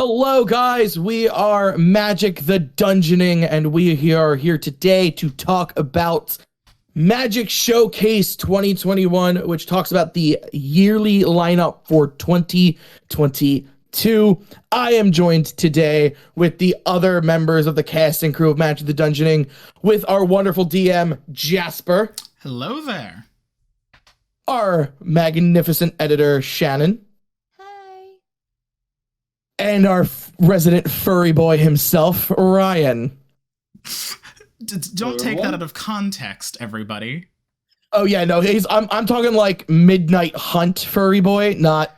Hello, guys. We are Magic the Dungeoning, and we are here today to talk about Magic Showcase 2021, which talks about the yearly lineup for 2022. I am joined today with the other members of the cast and crew of Magic the Dungeoning, with our wonderful DM, Jasper. Hello there. Our magnificent editor, Shannon. And our resident furry boy himself, Ryan. Don't take that out of context, everybody. Oh yeah, no, I'm talking like Midnight Hunt furry boy, not.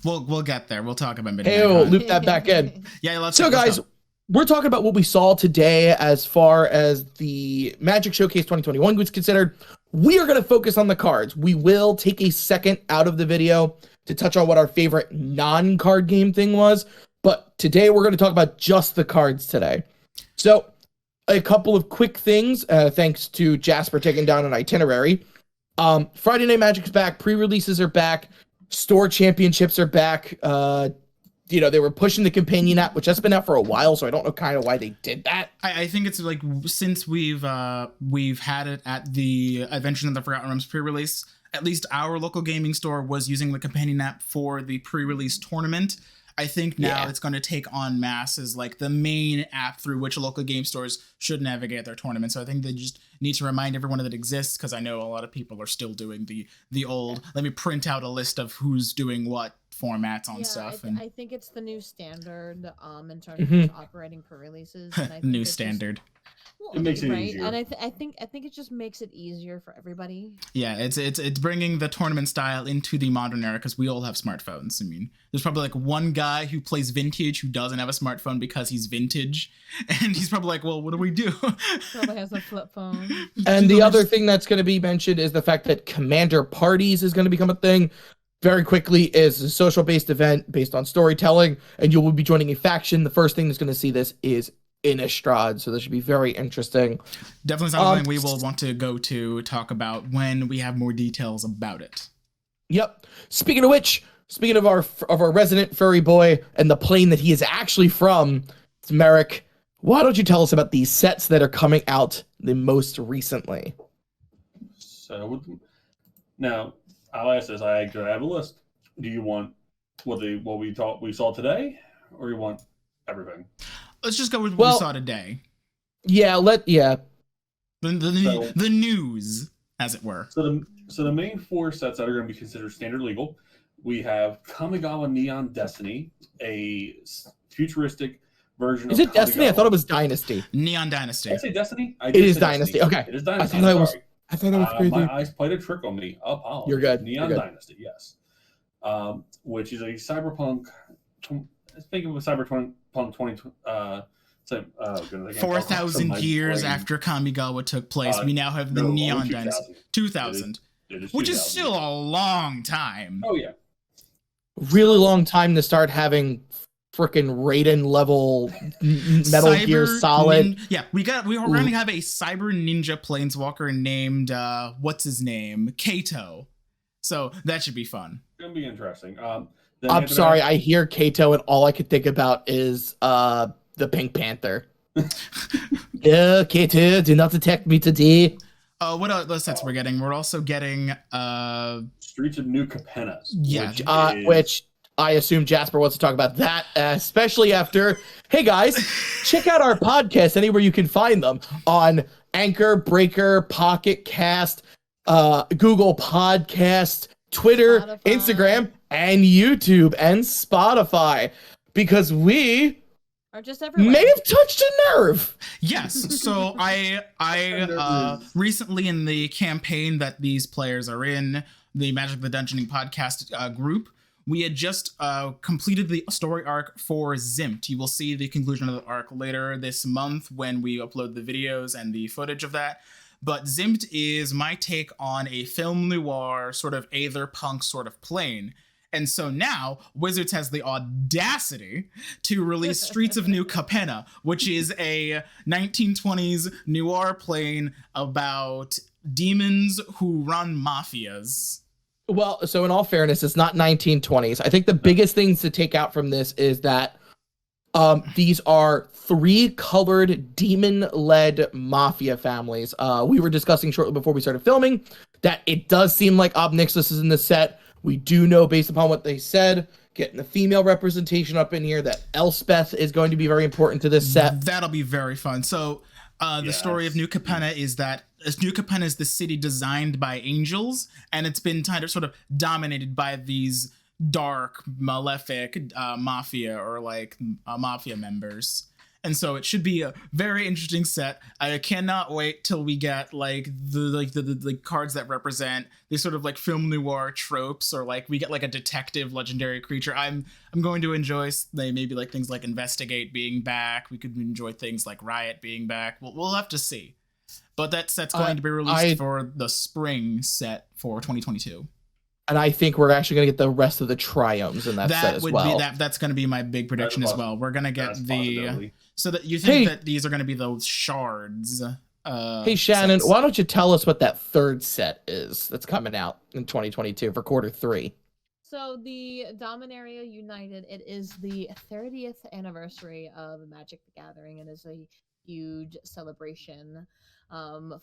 We'll get there. We'll talk about Midnight Hey, Hunt. loop that back in. Yeah, let's So guys, we're talking about what we saw today as far as the Magic Showcase 2021 was considered. We are going to focus on the cards. We will take a second out of the video to touch on what our favorite non-card game thing was, but today we're going to talk about just the cards today. So, a couple of quick things, thanks to Jasper taking down an itinerary. Friday Night Magic's back, pre-releases are back, store championships are back. They were pushing the companion app, which has been out for a while, so I don't know kind of why they did that. I think it's like since we've had it at the Adventures in the Forgotten Realms pre-release, at least our local gaming store was using the companion app for the pre-release tournament. I think now it's going to take en masse as like the main app through which local game stores should navigate their tournament. So I think they just need to remind everyone that it exists, because I know a lot of people are still doing the old, let me print out a list of who's doing what formats on stuff. I think it's the new standard in terms of operating pre-releases. And I think new standard. It makes it easier. And I think it just makes it easier for everybody. Yeah, it's bringing the tournament style into the modern era, because we all have smartphones. I mean, there's probably like one guy who plays Vintage who doesn't have a smartphone because he's vintage, and he's probably like, well, what do we do? Probably has a flip phone. And the other thing that's going to be mentioned is the fact that Commander Parties is going to become a thing. Very quickly is a social-based event based on storytelling, and you will be joining a faction. The first thing that's going to see this is Innistrad, so this should be very interesting. Definitely something we will want to go to talk about when we have more details about it. Yep. Speaking of which, speaking of our resident furry boy and the plane that he is actually from, it's Merrick. Why don't you tell us about these sets that are coming out the most recently? So now I'll ask this. I have a list. Do you want what we saw today, or you want everything? Let's just go with what we saw today. Yeah, The news, as it were. So the main four sets that are going to be considered standard legal, we have Kamigawa Neon Destiny, a futuristic version of it Destiny? Kamigawa. I thought it was Dynasty. Neon Dynasty. Did I say Destiny? It is Dynasty. Okay. It is Dynasty. I thought that was crazy. My eyes played a trick on me. Apologies. You're good. Neon You're good. Dynasty, yes. Which is a cyberpunk. Think of a cyberpunk 20. 4,000 years after Kamigawa took place, we now have the Neon Dynasty. 2000. Which is still a long time. Oh, yeah. Really long time to start having frickin' Raiden level Metal Gear Solid. We're going to have a cyber ninja planeswalker named, what's his name? Kato. So that should be fun. It's going to be interesting. I'm sorry, I hear Kato and all I could think about is the Pink Panther. Yeah, Kato, do not attack me today. What other sets we're getting? We're also getting Streets of New Capenna. Yeah. Which I assume Jasper wants to talk about that, especially after, hey guys, check out our podcast anywhere you can find them on Anchor, Breaker, Pocket Cast, Google Podcast, Twitter, Spotify. Instagram, and YouTube and Spotify, because we are just everywhere. May have touched a nerve. Yes. So I recently, in the campaign that these players are in, the Magic the Dungeoning podcast group, we had just completed the story arc for Zimt. You will see the conclusion of the arc later this month when we upload the videos and the footage of that. But Zimt is my take on a film noir sort of Aetherpunk sort of plane. And so now Wizards has the audacity to release Streets of New Capenna, which is a 1920s noir plane about demons who run mafias. Well, so in all fairness, it's not 1920s. I think the biggest things to take out from this is that These are 3 colored demon-led mafia families. We were discussing shortly before we started filming that it does seem like Ob Nixilis is in the set. We do know, based upon what they said, getting the female representation up in here, that Elspeth is going to be very important to this set. That'll be very fun. So the story of New Capenna is that New Capenna is the city designed by angels, and it's been kind of sort of dominated by these dark, malefic mafia or like mafia members. And so it should be a very interesting set. I cannot wait till we get like the cards that represent these sort of like film noir tropes, or like we get like a detective legendary creature. I'm going to enjoy maybe like things like Investigate being back. We could enjoy things like Riot being back. We'll have to see. But that set's going to be released for the spring set for 2022. And I think we're actually going to get the rest of the triomes in that set as well. That's going to be my big prediction as well. We're going to get so that you think that these are going to be those shards. Hey, Shannon, why don't you tell us what that third set is that's coming out in 2022 for quarter 3? So the Dominaria United, it is the 30th anniversary of Magic the Gathering, and is a huge celebration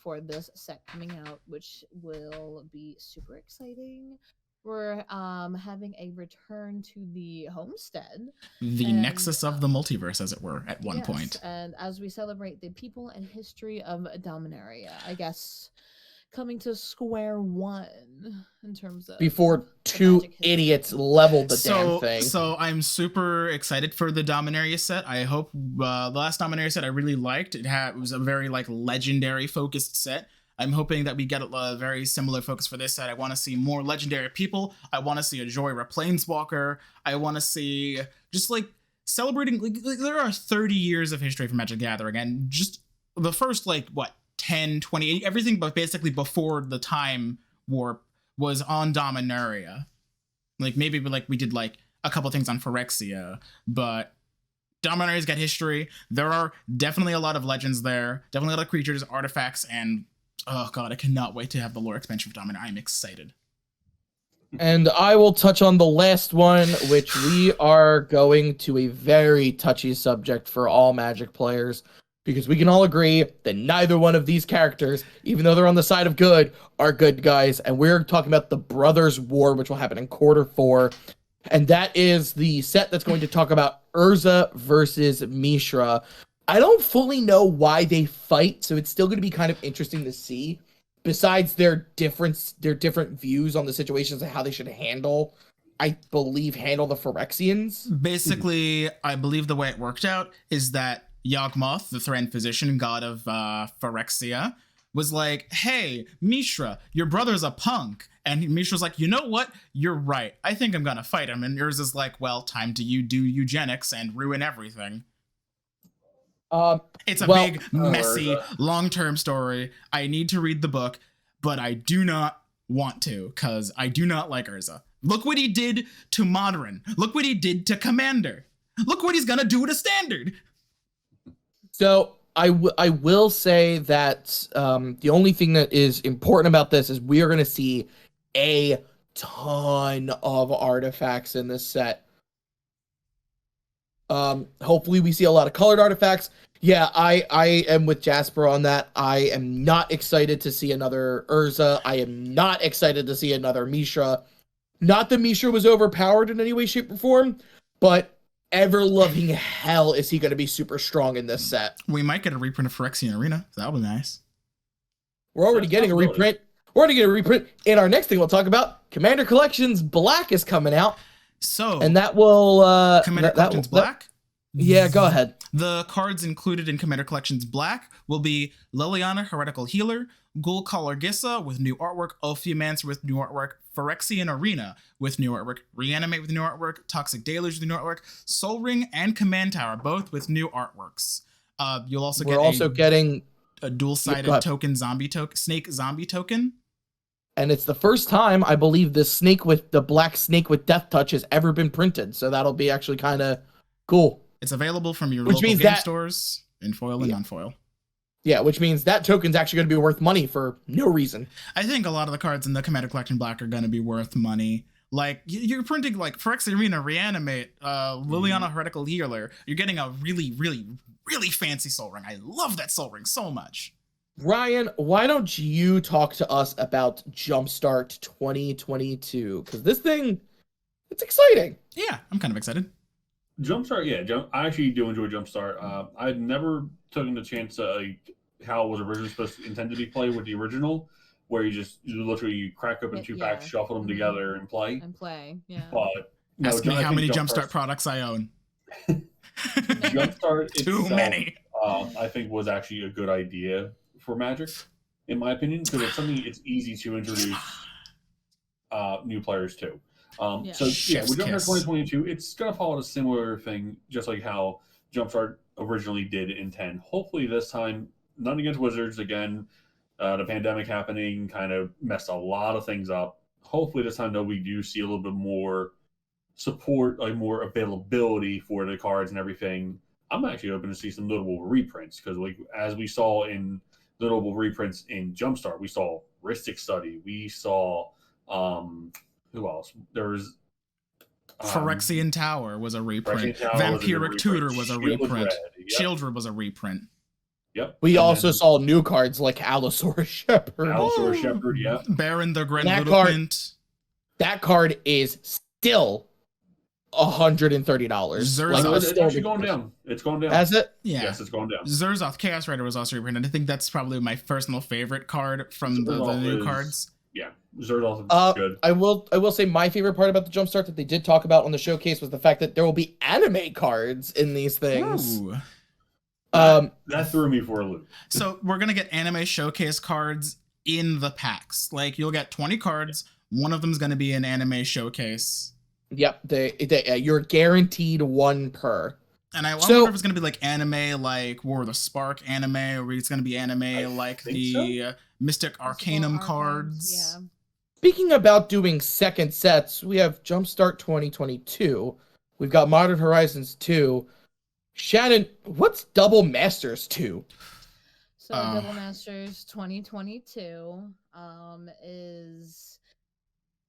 for this set coming out, which will be super exciting. We're having a return to the homestead, the nexus of the multiverse, as it were, at one point. And as we celebrate the people and history of Dominaria, I guess coming to square one in terms of before 2 idiots leveled the damn thing. So I'm super excited for the Dominaria set. I hope the last Dominaria set I really liked. It was a very like legendary focused set. I'm hoping that we get a very similar focus for this set. I want to see more legendary people. I want to see a Joyra Planeswalker. I want to see just like celebrating. Like, there are 30 years of history for Magic the Gathering, and just the first 10, 20, everything but basically before the time warp was on Dominaria. Like maybe we did like a couple things on Phyrexia, but Dominaria's got history. There are definitely a lot of legends there, definitely a lot of creatures, artifacts, and oh god, I cannot wait to have the lore expansion for Dominaria. I'm excited. And I will touch on the last one, which we are going to a very touchy subject for all Magic players, because we can all agree that neither one of these characters, even though they're on the side of good, are good guys. And we're talking about the Brothers' War, which will happen in quarter 4. And that is the set that's going to talk about Urza versus Mishra. I don't fully know why they fight, so it's still going to be kind of interesting to see. Besides their different views on the situations and how they should handle the Phyrexians. Basically, I believe the way it worked out is that Yawgmoth, the Thran Physician, god of Phyrexia, was like, hey, Mishra, your brother's a punk. And Mishra's like, you know what? You're right. I think I'm gonna fight him. And Urza's like, well, time to do eugenics and ruin everything. It's a big, messy, long-term story. I need to read the book, but I do not want to, because I do not like Urza. Look what he did to Modern. Look what he did to Commander. Look what he's gonna do to Standard. So I will say that the only thing that is important about this is we are going to see a ton of artifacts in this set. Hopefully we see a lot of colored artifacts. Yeah, I am with Jasper on that. I am not excited to see another Urza. I am not excited to see another Mishra. Not that Mishra was overpowered in any way, shape, or form, but ever-loving hell is he going to be super strong in this set. We might get a reprint of Phyrexian Arena. That'll be nice. We're already getting a reprint. We're already getting a reprint. In our next thing we'll talk about, Commander Collections Black is coming out. So, and that will... Commander Collections Black? Yeah, go ahead. The cards included in Commander Collections Black will be Liliana, Heretical Healer, Ghoul Caller Gissa with new artwork, Ophiomancer with new artwork, Phyrexian Arena with new artwork, Reanimate with new artwork, Toxic Deluge with new artwork, Soul Ring and Command Tower, both with new artworks. You'll also getting a dual-sided snake zombie token. And it's the first time, I believe, the black snake with Death Touch has ever been printed. So that'll be actually kind of cool. It's available from your local game stores in foil and non-foil. Yeah, which means that token's actually going to be worth money for no reason. I think a lot of the cards in the Commander Collection Black are going to be worth money. Like you're printing like Phyrexian Arena, Reanimate, Liliana Heretical Healer. You're getting a really, really, really fancy Soul Ring. I love that Soul Ring so much. Ryan, why don't you talk to us about Jumpstart 2022? Because this thing, it's exciting. Yeah, I'm kind of excited. Jumpstart, yeah. I actually do enjoy Jumpstart. I'd never taken the chance to how it was originally intended to be played with the original, where you literally crack open 2 packs, shuffle them together, and play. Yeah. But ask me how many Jumpstart products I own. Jumpstart Too itself, many. I think was actually a good idea for Magic, in my opinion, because it's something it's easy to introduce new players to. So with Jumpstart 2022, it's gonna follow a similar thing, just like how Jumpstart originally did in 10. Hopefully this time, nothing against Wizards again. The pandemic happening kind of messed a lot of things up. Hopefully this time, though, we do see a little bit more support, like more availability for the cards and everything. I'm actually hoping to see some notable reprints because, like, as we saw in notable reprints in Jumpstart, we saw Ristic Study, we saw who else? There was Phyrexian Tower was a reprint. Vampiric Tutor was a reprint. Shieldred was a reprint. Yep. We also saw new cards like Allosaurus Shepherd. Allosaurus Shepherd, yeah. Baron the Grandiloquent. That card is still $130. Zerzoth. It's actually going down. It's going down. Has it? Yeah. Yes, it's going down. Zerzoth Chaos Rider was also reprinted. I think that's probably my personal favorite card from the new cards. Yeah, Zerzoth is good. I will say my favorite part about the Jumpstart that they did talk about on the showcase was the fact that there will be anime cards in these things. Ooh. That threw me for a loop. So we're gonna get anime showcase cards in the packs. Like you'll get 20 cards. One of them is gonna be an anime showcase. Yep, you're guaranteed one per. And I wonder if it's gonna be like anime, like War of the Spark anime, or it's gonna be anime like the Mystic Arcanum cards. Yeah. Speaking about doing second sets, we have Jumpstart 2022. We've got Modern Horizons 2. Shannon, what's Double Masters 2? So Double Masters 2022 is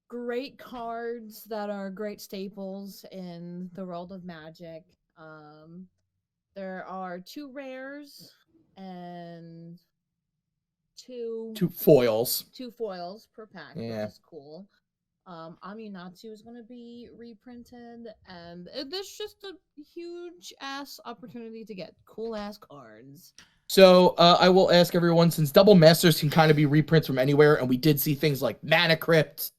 great cards that are great staples in the world of Magic. There are 2 rares and two foils. 2 foils per pack, Yeah. which is cool. Aminatsu is going to be reprinted, and there's just a huge ass opportunity to get cool ass cards. So I will ask everyone, since Double Masters can kind of be reprints from anywhere, and we did see things like Mana Crypt,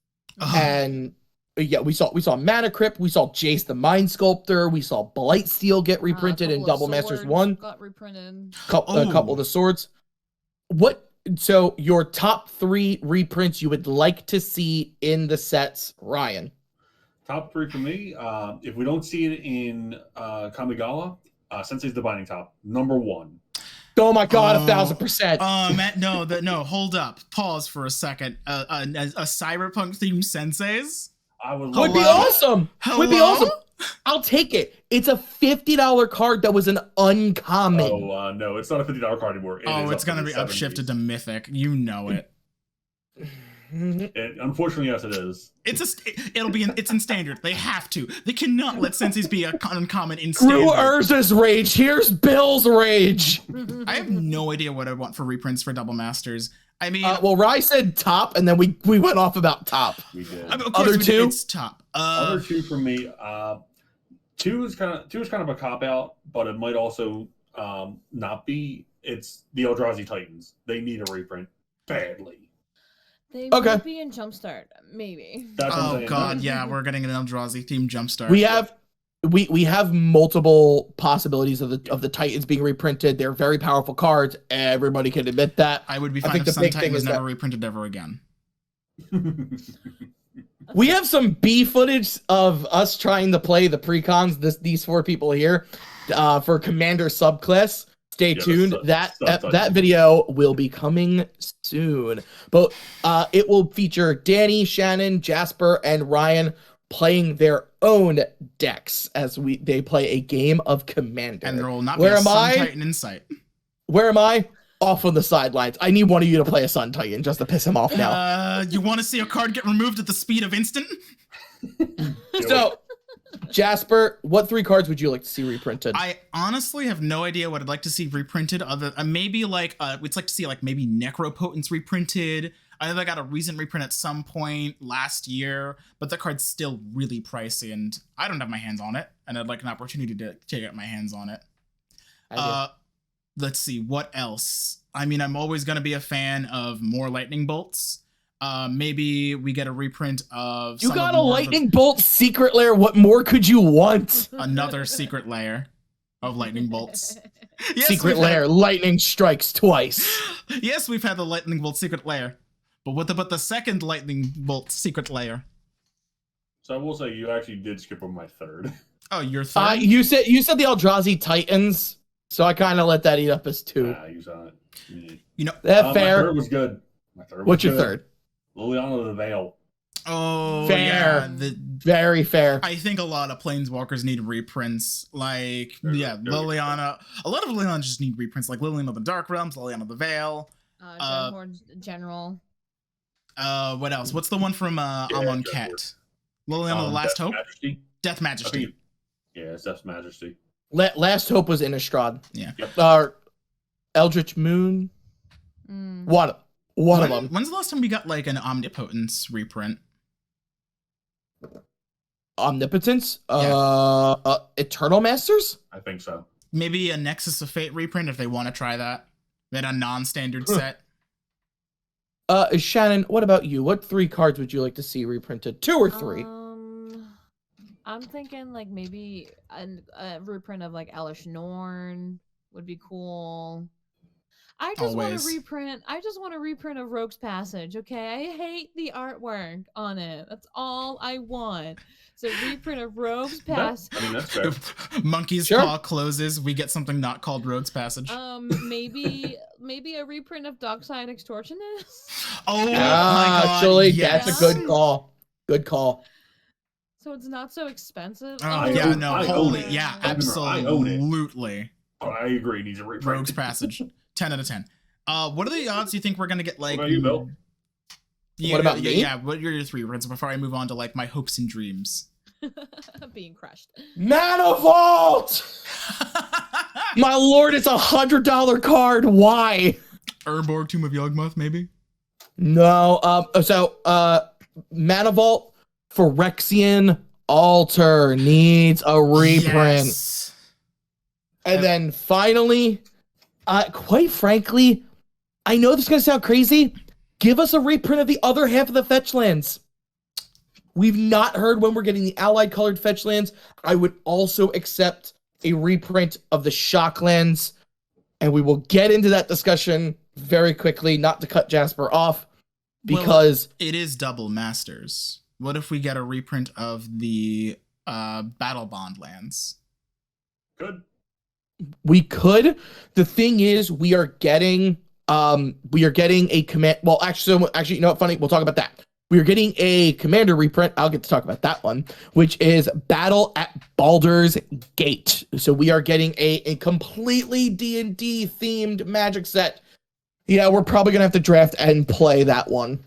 and we saw Mana Crypt, we saw Jace the Mind Sculptor, we saw Blightsteel get reprinted in Double Masters 1. Got reprinted. A couple of the swords. So your top 3 reprints you would like to see in the sets, Ryan? Top 3 for me. If we don't see it in Kamigawa, Sensei's The Binding Top, number 1. Oh my god, 1,000%. Matt, no, hold up. Pause for a second. A cyberpunk themed Sensei's? Would be awesome. Would be awesome. I'll take it. It's a $50 card that was an uncommon. Oh, no, it's not a $50 card anymore. It's going to be upshifted to Mythic. You know it. Unfortunately, yes, it is. It's in standard. They have to. They cannot let Sensei's be an uncommon in standard. Screw Urza's rage. Here's Bill's rage. I have no idea what I want for reprints for Double Masters. I mean, Rye said top, and then we went off about top. We did. I mean, of course, it's top. Other 2 for me. 2 is kind of a cop out, but it might also not be. It's the Eldrazi Titans. They need a reprint badly. They might be in Jumpstart, maybe. Oh god, yeah, we're getting an Eldrazi themed Jumpstart. We have multiple possibilities of the Titans being reprinted. They're very powerful cards. Everybody can admit that. I would be fine if Sun Titan was never reprinted ever again. We have some B footage of us trying to play the precons. These 4 people here for Commander subclass. Stay tuned. That video will be coming soon. But it will feature Danny, Shannon, Jasper, and Ryan playing their own decks as they play a game of Commander. And there will not be a Sun Titan in sight. Where am I? Off on the sidelines. I need one of you to play a Sun Titan just to piss him off now. You want to see a card get removed at the speed of instant? So, Jasper, what 3 cards would you like to see reprinted? I honestly have no idea what I'd like to see reprinted. Other maybe like we'd like to see like maybe Necropotence reprinted. I know they got a recent reprint at some point last year, but the card's still really pricey, and I don't have my hands on it, and I'd like an opportunity to get my hands on it. Let's see what else. I mean, I'm always going to be a fan of more lightning bolts. Maybe we get a reprint of. You got a lightning bolt secret lair. What more could you want? Another secret layer of lightning bolts. Yes, secret lair, lightning strikes twice. Yes, we've had the lightning bolt secret layer, but what about the second lightning bolt secret layer? So I will say you actually did skip over my third. Oh, your third. You said the Eldrazi Titans, so I kind of let that eat up as 2. You saw it. You know, that fair. My third was good. What's your third? Liliana the Veil. Oh, fair. Yeah, very fair. I think a lot of Planeswalkers need reprints. Like, Liliana. A lot of Liliana just need reprints, like Liliana of the Dark Realms, Liliana the Veil. General. What else? What's the one from Amon Ket? Liliana the Last Hope? Majesty? Death Majesty. It's Death Majesty. Last Hope was Innistrad. Yeah. Yep. Eldritch Moon. One of them. When's the last time we got like an Omnipotence reprint? Omnipotence? Eternal Masters? I think so. Maybe a Nexus of Fate reprint if they want to try that. Then a non-standard set. Shannon, what about you? What 3 cards would you like to see reprinted? 2 or 3? I'm thinking like maybe a reprint of like Elish Norn would be cool. I just want to reprint of Rogue's Passage, okay? I hate the artwork on it. That's all I want. So reprint of Rogue's Passage. I mean, that's fair. Monkey's Paw closes, we get something not called Rogue's Passage. Maybe a reprint of Dockside Extortionist. Oh my god. Actually, that's a good call. Good call. So it's not so expensive. Absolutely. I agree. It needs a reprint. Rogue's Passage. 10 out of 10. What are the odds you think we're gonna get? Like, what about you, Bill? What about me? Yeah, what are your 3 reprints before I move on to like my hopes and dreams? Being crushed. Manifold! My lord, it's $100 card. Why? Urborg, Tomb of Yawgmoth, maybe? No. Manifold Phyrexian Altar needs a reprint. Yes. And then finally, quite frankly, I know this is gonna sound crazy. Give us a reprint of the other half of the fetch lands. We've not heard when we're getting the allied colored fetch lands. I would also accept a reprint of the shock lands, and we will get into that discussion very quickly, not to cut Jasper off, because it is double masters. What if we get a reprint of the battle bond lands? Good. We could. The thing is, we are getting a command. Well, actually, you know what? Funny. We'll talk about that. We are getting a commander reprint. I'll get to talk about that one, which is Battle at Baldur's Gate. So we are getting a completely D&D themed Magic set. Yeah, we're probably gonna have to draft and play that one.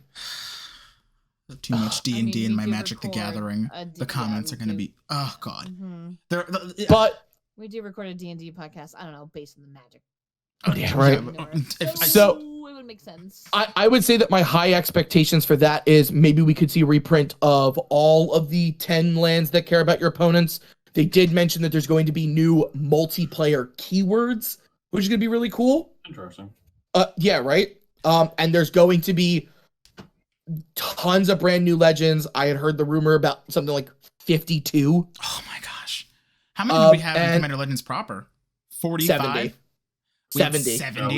Too much D&D in my Magic the Gathering. The comments are gonna be, oh god. Mm-hmm. But we do record a D&D podcast. I don't know, based on the Magic. Oh, yeah, right. So it would make sense. I would say that my high expectations for that is maybe we could see a reprint of all of the 10 lands that care about your opponents. They did mention that there's going to be new multiplayer keywords, which is going to be really cool. Interesting. Yeah, right. And there's going to be tons of brand new legends. I had heard the rumor about something like 52. Oh my gosh. How many do we have in Commander Legends proper? 45? 70. 70?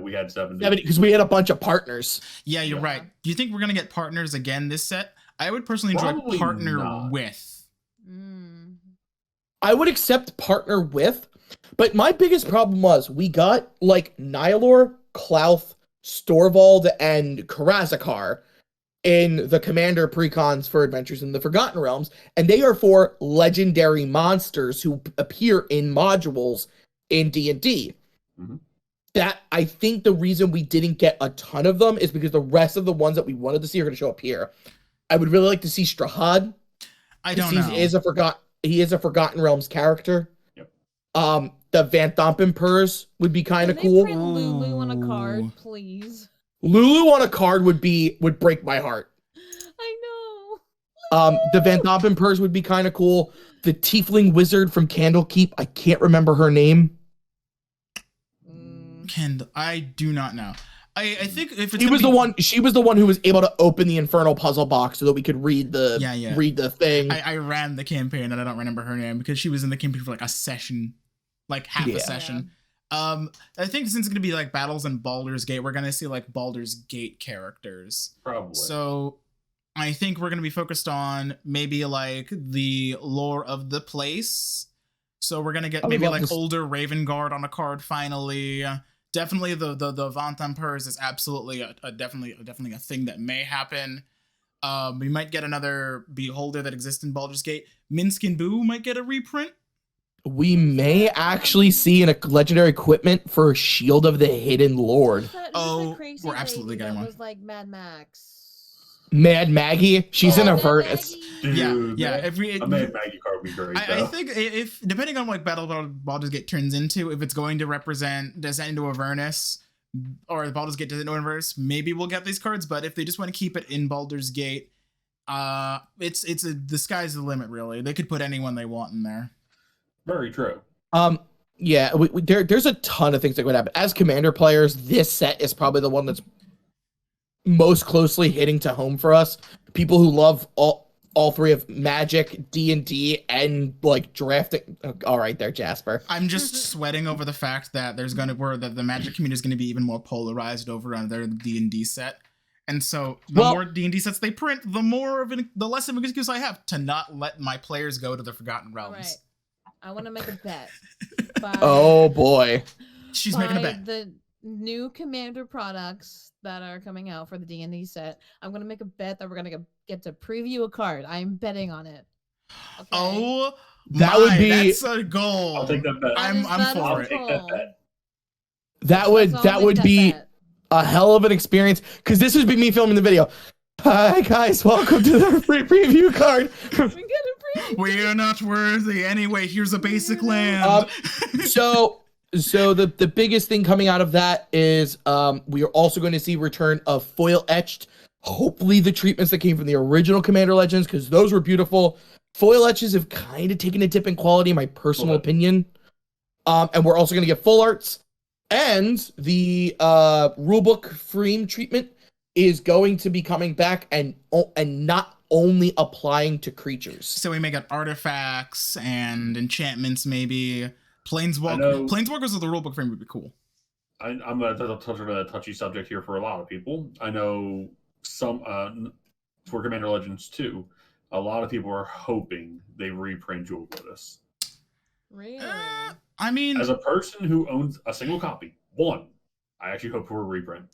We had 70. 70, because we had a bunch of partners. Yeah, you're right. Do you think we're going to get partners again this set? I would personally enjoy partner with. I would accept partner with, but my biggest problem was we got like Nihilor, Klauth, Storvald, and Karazakar in the commander precons for Adventures in the Forgotten Realms, and they are for legendary monsters who appear in modules in D&D. Mm-hmm. That I think the reason we didn't get a ton of them is because the rest of the ones that we wanted to see are going to show up here. I would really like to see Strahad. I don't know. He is a Forgotten Realms character. Yep. The Van Thompen Purrs would be kind of cool. Print Lulu on a card, please. Lulu on a card would break my heart. I know. The Van Thompen Purrs would be kind of cool. The Tiefling Wizard from Candlekeep, I can't remember her name. I do not know. I think if it's she was the one who was able to open the Infernal puzzle box so that we could read the thing. I ran the campaign and I don't remember her name because she was in the campaign for like a session, like half a session. I think since it's gonna be like battles in Baldur's Gate, we're gonna see like Baldur's Gate characters. Probably. So I think we're gonna be focused on maybe like the lore of the place. So we're gonna get maybe like older Raven Guard on a card finally. Definitely the Van Thompen is absolutely definitely a thing that may happen. We might get another Beholder that exists in Baldur's Gate. Minsk and Boo might get a reprint. We may actually see a legendary equipment for Shield of the Hidden Lord. We're absolutely getting one. Was like Mad Max. Mad Maggie, she's in Avernus. Yeah. A Mad Maggie card would be great. I think if depending on what Baldur's Gate turns into, if it's going to represent Descent into Avernus or Baldur's Gate Descent into Avernus, maybe we'll get these cards. But if they just want to keep it in Baldur's Gate, the sky's the limit. Really, they could put anyone they want in there. Very true. Yeah, there's a ton of things that could happen. As Commander players, this set is probably the one that's most closely hitting to home for us. People who love all three of Magic, D&D, and like drafting. All right, there, Jasper. I'm just sweating over the fact that that the Magic community is going to be even more polarized over on their D&D set, and so the more D&D sets they print, the less of an excuse I have to not let my players go to the Forgotten Realms. Right. I want to make a bet. Oh boy, she's making a bet. The new Commander products that are coming out for the D&D set, I'm going to make a bet that we're going to get to preview a card. I'm betting on it. Okay? Oh, that's a goal. I'll take that bet. I'm for it. Take that bet. That would be a hell of an experience, because this would be me filming the video. Hi guys, welcome to the free preview card. We are not worthy. Anyway, here's a basic land. So the biggest thing coming out of that is we are also going to see return of foil etched. Hopefully the treatments that came from the original Commander Legends, because those were beautiful. Foil etches have kind of taken a dip in quality, in my personal opinion. And we're also going to get full arts. And the rulebook frame treatment is going to be coming back and not only applying to creatures. So we may get artifacts and enchantments, maybe. Planeswalkers with the rulebook frame would be cool. I'm going to touch on a touchy subject here for a lot of people. I know some for Commander Legends 2, a lot of people are hoping they reprint Jewel Lotus. Really? I mean, as a person who owns a single copy, I actually hope for a reprint.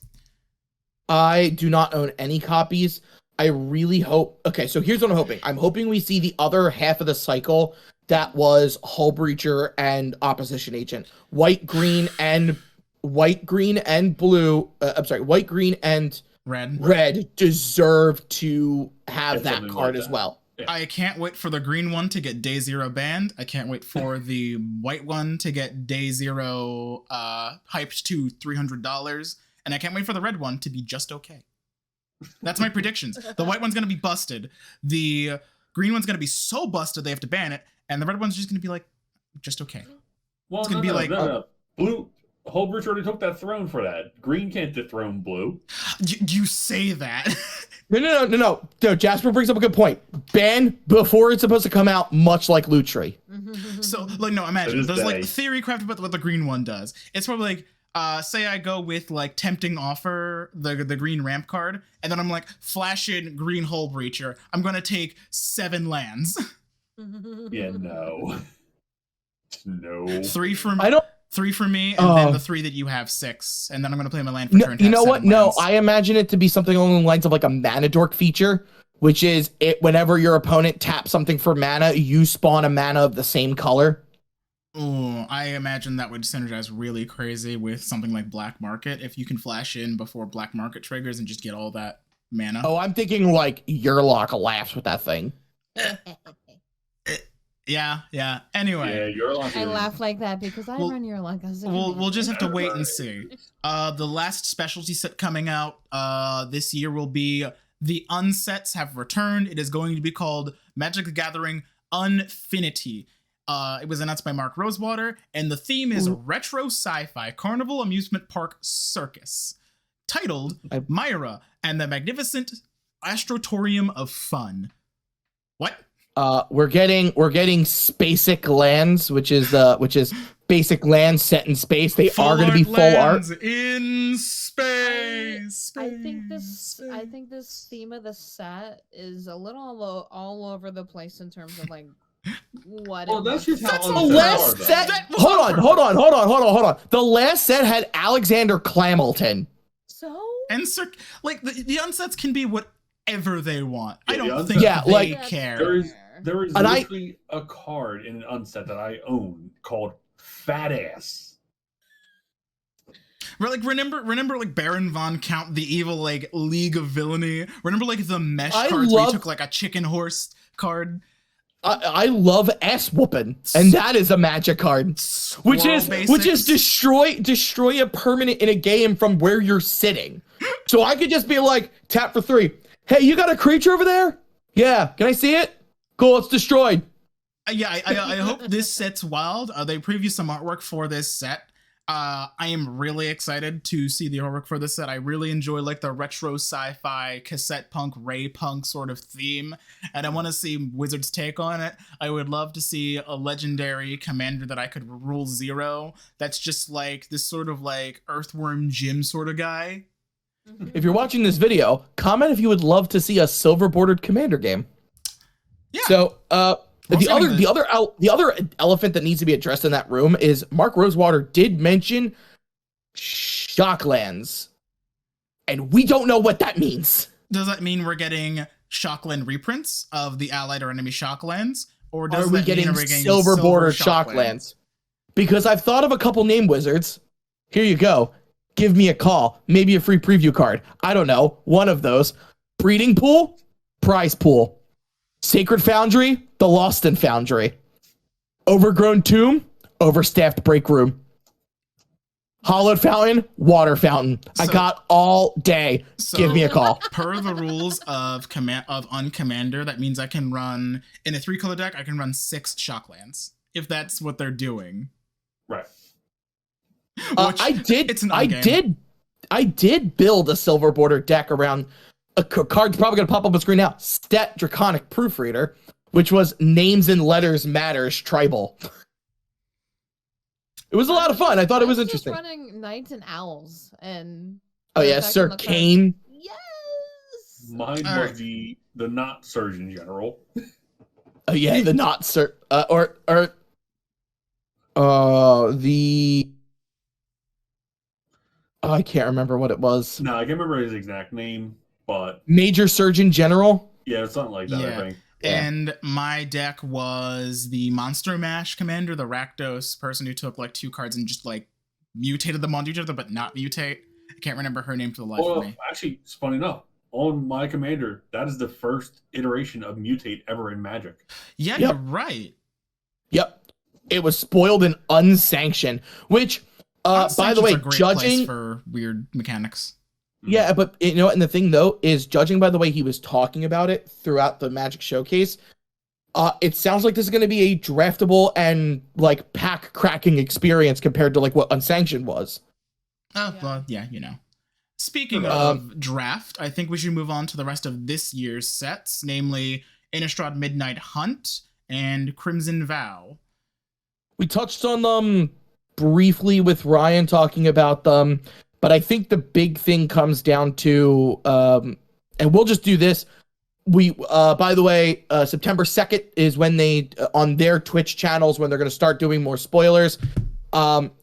I do not own any copies. I really hope. Okay, so here's what I'm hoping. I'm hoping we see the other half of the cycle that was Hull Breacher and Opposition Agent. White, green, and blue. White, green, and red deserve to have that card as well. Yeah. I can't wait for the green one to get day 0 banned. I can't wait for the white one to get day 0 hyped to $300. And I can't wait for the red one to be just okay. That's my predictions. The white one's going to be busted. The green one's going to be so busted they have to ban it. And the red one's just going to be like, just okay. Well, it's going to be like... Blue... Holbridge already took that throne for that. Green can't dethrone blue. You say that. No. Jasper brings up a good point. Ban before it's supposed to come out, much like Lutri. So, imagine. There's like theory crafted about what the green one does. It's probably like, say I go with like Tempting Offer, the green ramp card, and then I'm like, flash in green Hull Breacher. I'm going to take 7 lands. Yeah, no. No. 3 for me. 3 for me, and then the 3 that you have 6, and then I'm going to play my land for turn. You know what? No, I imagine it to be something along the lines of like a mana dork feature, which is whenever your opponent taps something for mana, you spawn a mana of the same color. Oh, I imagine that would synergize really crazy with something like Black Market if you can flash in before Black Market triggers and just get all that mana. Oh, I'm thinking like Yurlock laughs with that thing. Yeah. Anyway. Yeah, your luck. I laugh like that because I run your luck as a we'll just have to wait and Right. see. The last specialty set coming out this year will be the Unsets have returned. It is going to be called Magic the Gathering Unfinity. It was announced by Mark Rosewater, and the theme is retro sci-fi carnival amusement park circus, titled Myra and the Magnificent Astrotorium of Fun. What? We're getting Spacek Lands, which is basic lands set in space. They are going to be full art in space. I think this theme of the set is a little all over the place in terms of like what. Well, that's just how the last set. Hold on. The last set had Alexander Clamilton. So and like the Unsets can be whatever they want. Yeah, I don't the think Yeah, they like, care. There is literally a card in an unset that I own called Fat Ass. Remember like Baron von Count, the evil like League of Villainy. Remember like the mesh cards where you took like a chicken horse card. I love ass whooping, and that is a magic card, which is destroy a permanent in a game from where you're sitting. So I could just be like, tap for 3. Hey, you got a creature over there? Yeah, can I see it? Cool, it's destroyed. I hope this set's wild. They previewed some artwork for this set. I am really excited to see the artwork for this set. I really enjoy like the retro sci-fi cassette punk, ray punk sort of theme, and I want to see Wizards' take on it. I would love to see a legendary commander that I could rule 0. That's just like this sort of like Earthworm Jim sort of guy. If you're watching this video, comment if you would love to see a silver bordered commander game. Yeah. So, the other elephant that needs to be addressed in that room is Mark Rosewater did mention Shocklands, and we don't know what that means. Does that mean we're getting Shockland reprints of the allied or enemy Shocklands, or does Are we getting silver bordered Shocklands? Because I've thought of a couple name wizards. Here you go. Give me a call. Maybe a free preview card. I don't know. One of those. Breeding Pool, Prize Pool. Sacred Foundry, The Lost in Foundry. Overgrown Tomb, Overstaffed Break Room. Hollowed Fountain, Water Fountain. I got all day. Give me a call. Per the rules of Uncommander, that means I can run, in a 3-color deck, I can run 6 Shocklands. If that's what they're doing. Right. I did build a silver border deck around a card's probably going to pop up on screen now. Stet Draconic Proofreader, which was Names and Letters Matters Tribal. It was a lot of fun. I thought it was interesting. Running Knights and Owls and Sir Kane. Yes. Mine was the not Surgeon General. Oh yeah, the not Sir I can't remember what it was. No, I can't remember his exact name, but Major Surgeon General. Yeah, it's something like that. Yeah. I think. And my deck was the Monster Mash commander, the Rakdos person who took like 2 cards and just like mutated them onto each other, but not mutate. I can't remember her name for the life of me. Actually, it's funny enough. On my commander, that is the first iteration of mutate ever in Magic. Yeah, You're right. Yep. It was spoiled and unsanctioned, which by the way, judging for weird mechanics. Yeah, but you know what? And the thing though is, judging by the way he was talking about it throughout the Magic Showcase, it sounds like this is going to be a draftable and like pack cracking experience compared to like what unsanctioned was. Oh, well, yeah, you know. Speaking of draft, I think we should move on to the rest of this year's sets, namely Innistrad Midnight Hunt and Crimson Vow. We touched on them briefly with Ryan talking about them, but I think the big thing comes down to, and we'll just do this. We, by the way, September 2nd is when they, on their Twitch channels, when they're going to start doing more spoilers.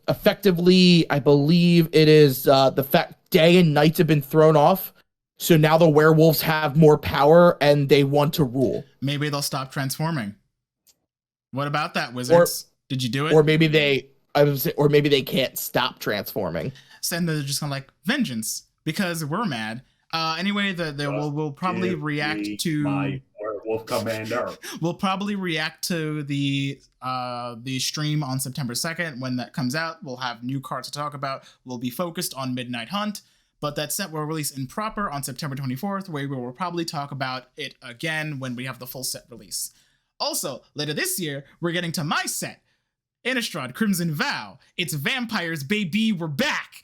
Effectively, I believe it is the fact day and nights have been thrown off. So now the werewolves have more power and they want to rule. Maybe they'll stop transforming. What about that, Wizards? Did you do it? Or maybe they can't stop transforming. So then they're just gonna like vengeance because we're mad. Anyway, we'll probably react to my Werewolf Commander. We'll probably react to the stream on September 2nd. When that comes out, we'll have new cards to talk about. We'll be focused on Midnight Hunt, but that set will release in proper on September 24th, where we will probably talk about it again when we have the full set release. Also, later this year, we're getting to my set, Innistrad Crimson Vow. It's vampires, baby, we're back!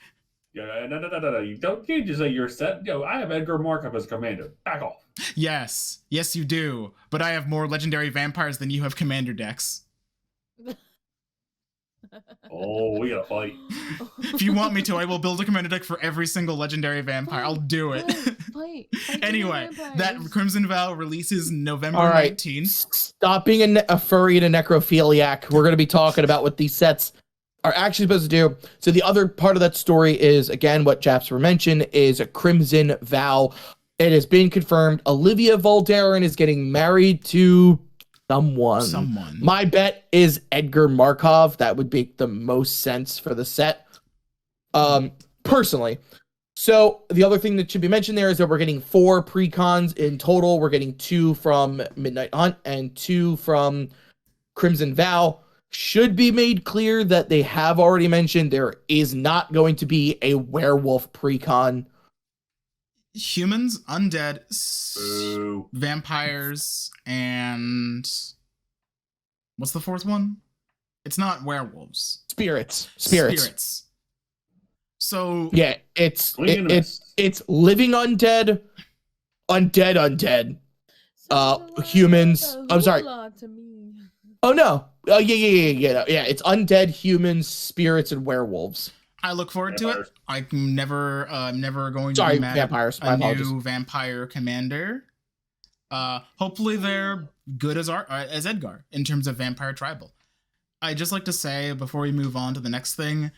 Yeah, no. You don't need to say your set. Yo, I have Edgar Markov as commander. Back off. Yes, you do. But I have more legendary vampires than you have commander decks. Oh, we gotta fight. If you want me to, I will build a commander deck for every single legendary vampire. I'll do it. Fight Anyway, that Crimson Vow releases November All right. 19th. Stop being a furry and a necrophiliac. We're going to be talking about what these sets are actually supposed to do. So the other part of that story is, again, what Jasper mentioned, is a Crimson Vow. It has been confirmed Olivia Voldaren is getting married to someone. My bet is Edgar Markov. That would make the most sense for the set, personally. So the other thing that should be mentioned there is that we're getting 4 precons in total. We're getting 2 from Midnight Hunt and 2 from Crimson Vow. Should be made clear that they have already mentioned there is not going to be a werewolf precon. Humans, undead, Boo. vampires, and what's the 4th one? It's not werewolves. Spirits. So yeah, it's living undead, humans. I'm sorry. Oh no. Yeah. It's undead, humans, spirits, and werewolves. I look forward to it. I'm never going to be mad vampires. at a new vampire commander. Hopefully they're good as Edgar in terms of vampire tribal. I just like to say before we move on to the next thing,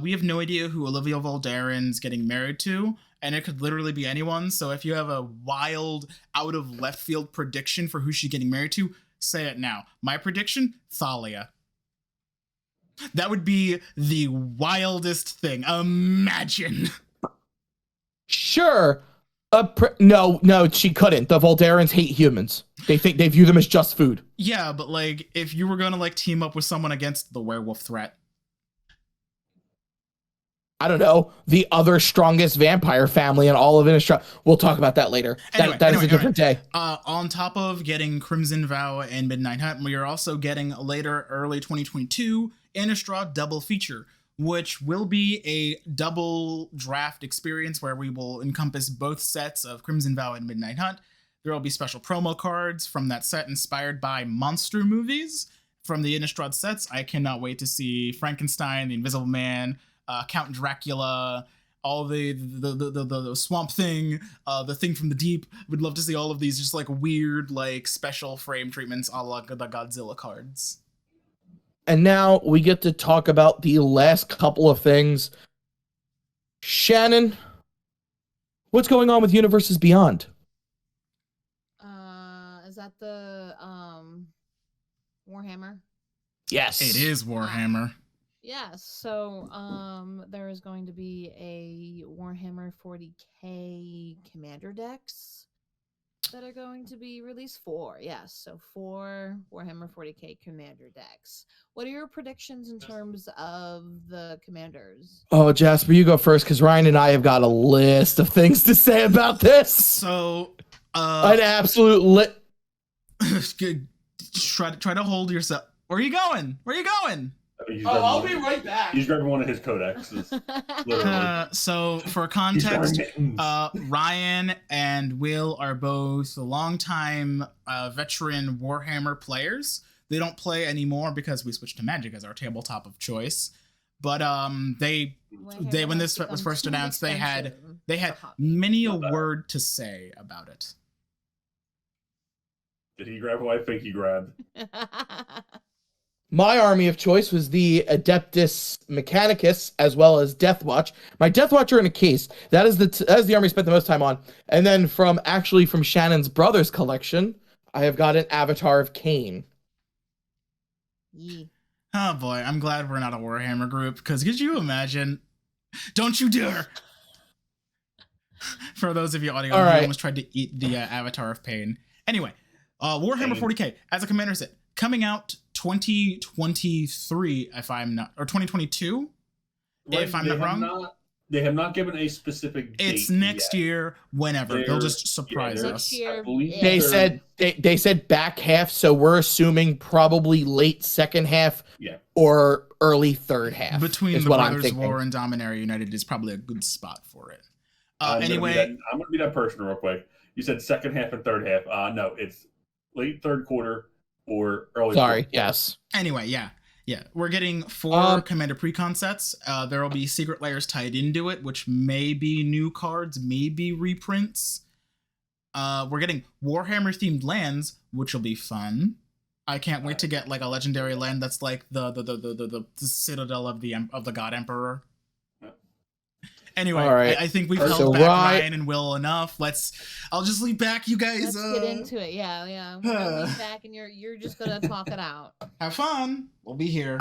we have no idea who Olivia Voldaren getting married to, and it could literally be anyone. So if you have a wild, out of left field prediction for who she's getting married to, say it now. My prediction: Thalia. That would be the wildest thing. Imagine. Sure. No, she couldn't. The Voldarans hate humans. They view them as just food. Yeah, but like, if you were gonna like team up with someone against the werewolf threat, I don't know, the other strongest vampire family in all of Innistrad. We'll talk about that later. That is a different day. On top of getting Crimson Vow and Midnight Hunt, we are also getting later, early 2022, Innistrad double feature, which will be a double draft experience where we will encompass both sets of Crimson Vow and Midnight Hunt. There will be special promo cards from that set inspired by monster movies from the Innistrad sets. I cannot wait to see Frankenstein, the Invisible Man, Count Dracula, all the Swamp Thing, the Thing from the Deep. Would love to see all of these just like weird, like special frame treatments a la the Godzilla cards. And now we get to talk about the last couple of things. Shannon, what's going on with Universes Beyond? Is that the Warhammer? Yes. It is Warhammer. Yes, so there is going to be a Warhammer 40k commander decks that are going to be released. 4 Warhammer 40k commander decks. What are your predictions in terms of the commanders? Oh, Jasper, you go first, because Ryan and I have got a list of things to say about this. So, an absolute try to hold yourself. Where are you going? I'll be right back. He's grabbing one of his codexes. So for context, Ryan and Will are both longtime veteran Warhammer players. They don't play anymore because we switched to Magic as our tabletop of choice. But they when this was first announced, they had many a word to say about it. Did he grab who I think he grabbed? My army of choice was the Adeptus Mechanicus as well as Deathwatch. My Deathwatch are in a case. That is the army I spent the most time on. And then from Shannon's brother's collection, I have got an Avatar of Cain. Yeah. Oh boy, I'm glad we're not a Warhammer group, because could you imagine? Don't you dare! For those of you audio, I almost tried to eat the Avatar of Pain. Anyway, Warhammer 40K as a commander set coming out 2023, if I'm not, or 2022, if I'm not wrong. They have not given a specific date. It's next year, whenever. They'll just surprise us. Next year, They said back half, so we're assuming probably late second half or early third half. Between the Brothers of War and Dominaria United is probably a good spot for it. Anyway, I'm going to be that person real quick. You said second half and third half. No, it's late third quarter or early. Sorry, yes. Anyway, yeah, we're getting 4 Commander Precon sets. There will be secret layers tied into it, which may be new cards, maybe reprints. We're getting Warhammer themed lands, which will be fun. I can't wait to get like a legendary land that's like the citadel of the God Emperor. Anyway, right. I think we've held back Ryan and Will enough. I'll just leave back you guys. Let's get into it. Yeah. We're gonna leave back, and you're just gonna talk it out. Have fun. We'll be here.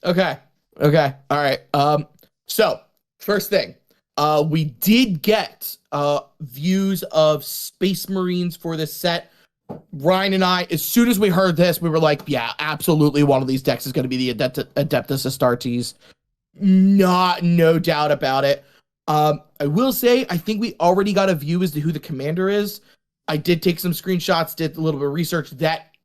Okay. All right. So first thing, we did get views of Space Marines for this set. Ryan and I, as soon as we heard this, we were like, yeah, absolutely one of these decks is going to be the Adeptus Astartes. No doubt about it. I will say, I think we already got a view as to who the commander is. I did take some screenshots, did a little bit of research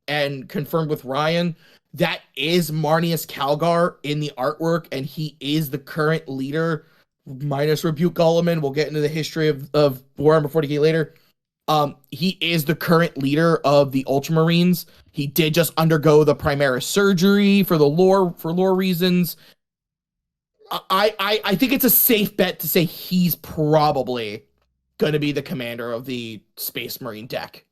and confirmed with Ryan. That is Marnius Calgar in the artwork, and he is the current leader, minus Rebuke Guilliman. We'll get into the history of Warhammer 40K later. He is the current leader of the Ultramarines. He did just undergo the Primaris surgery for lore reasons. I think it's a safe bet to say he's probably going to be the commander of the Space Marine deck.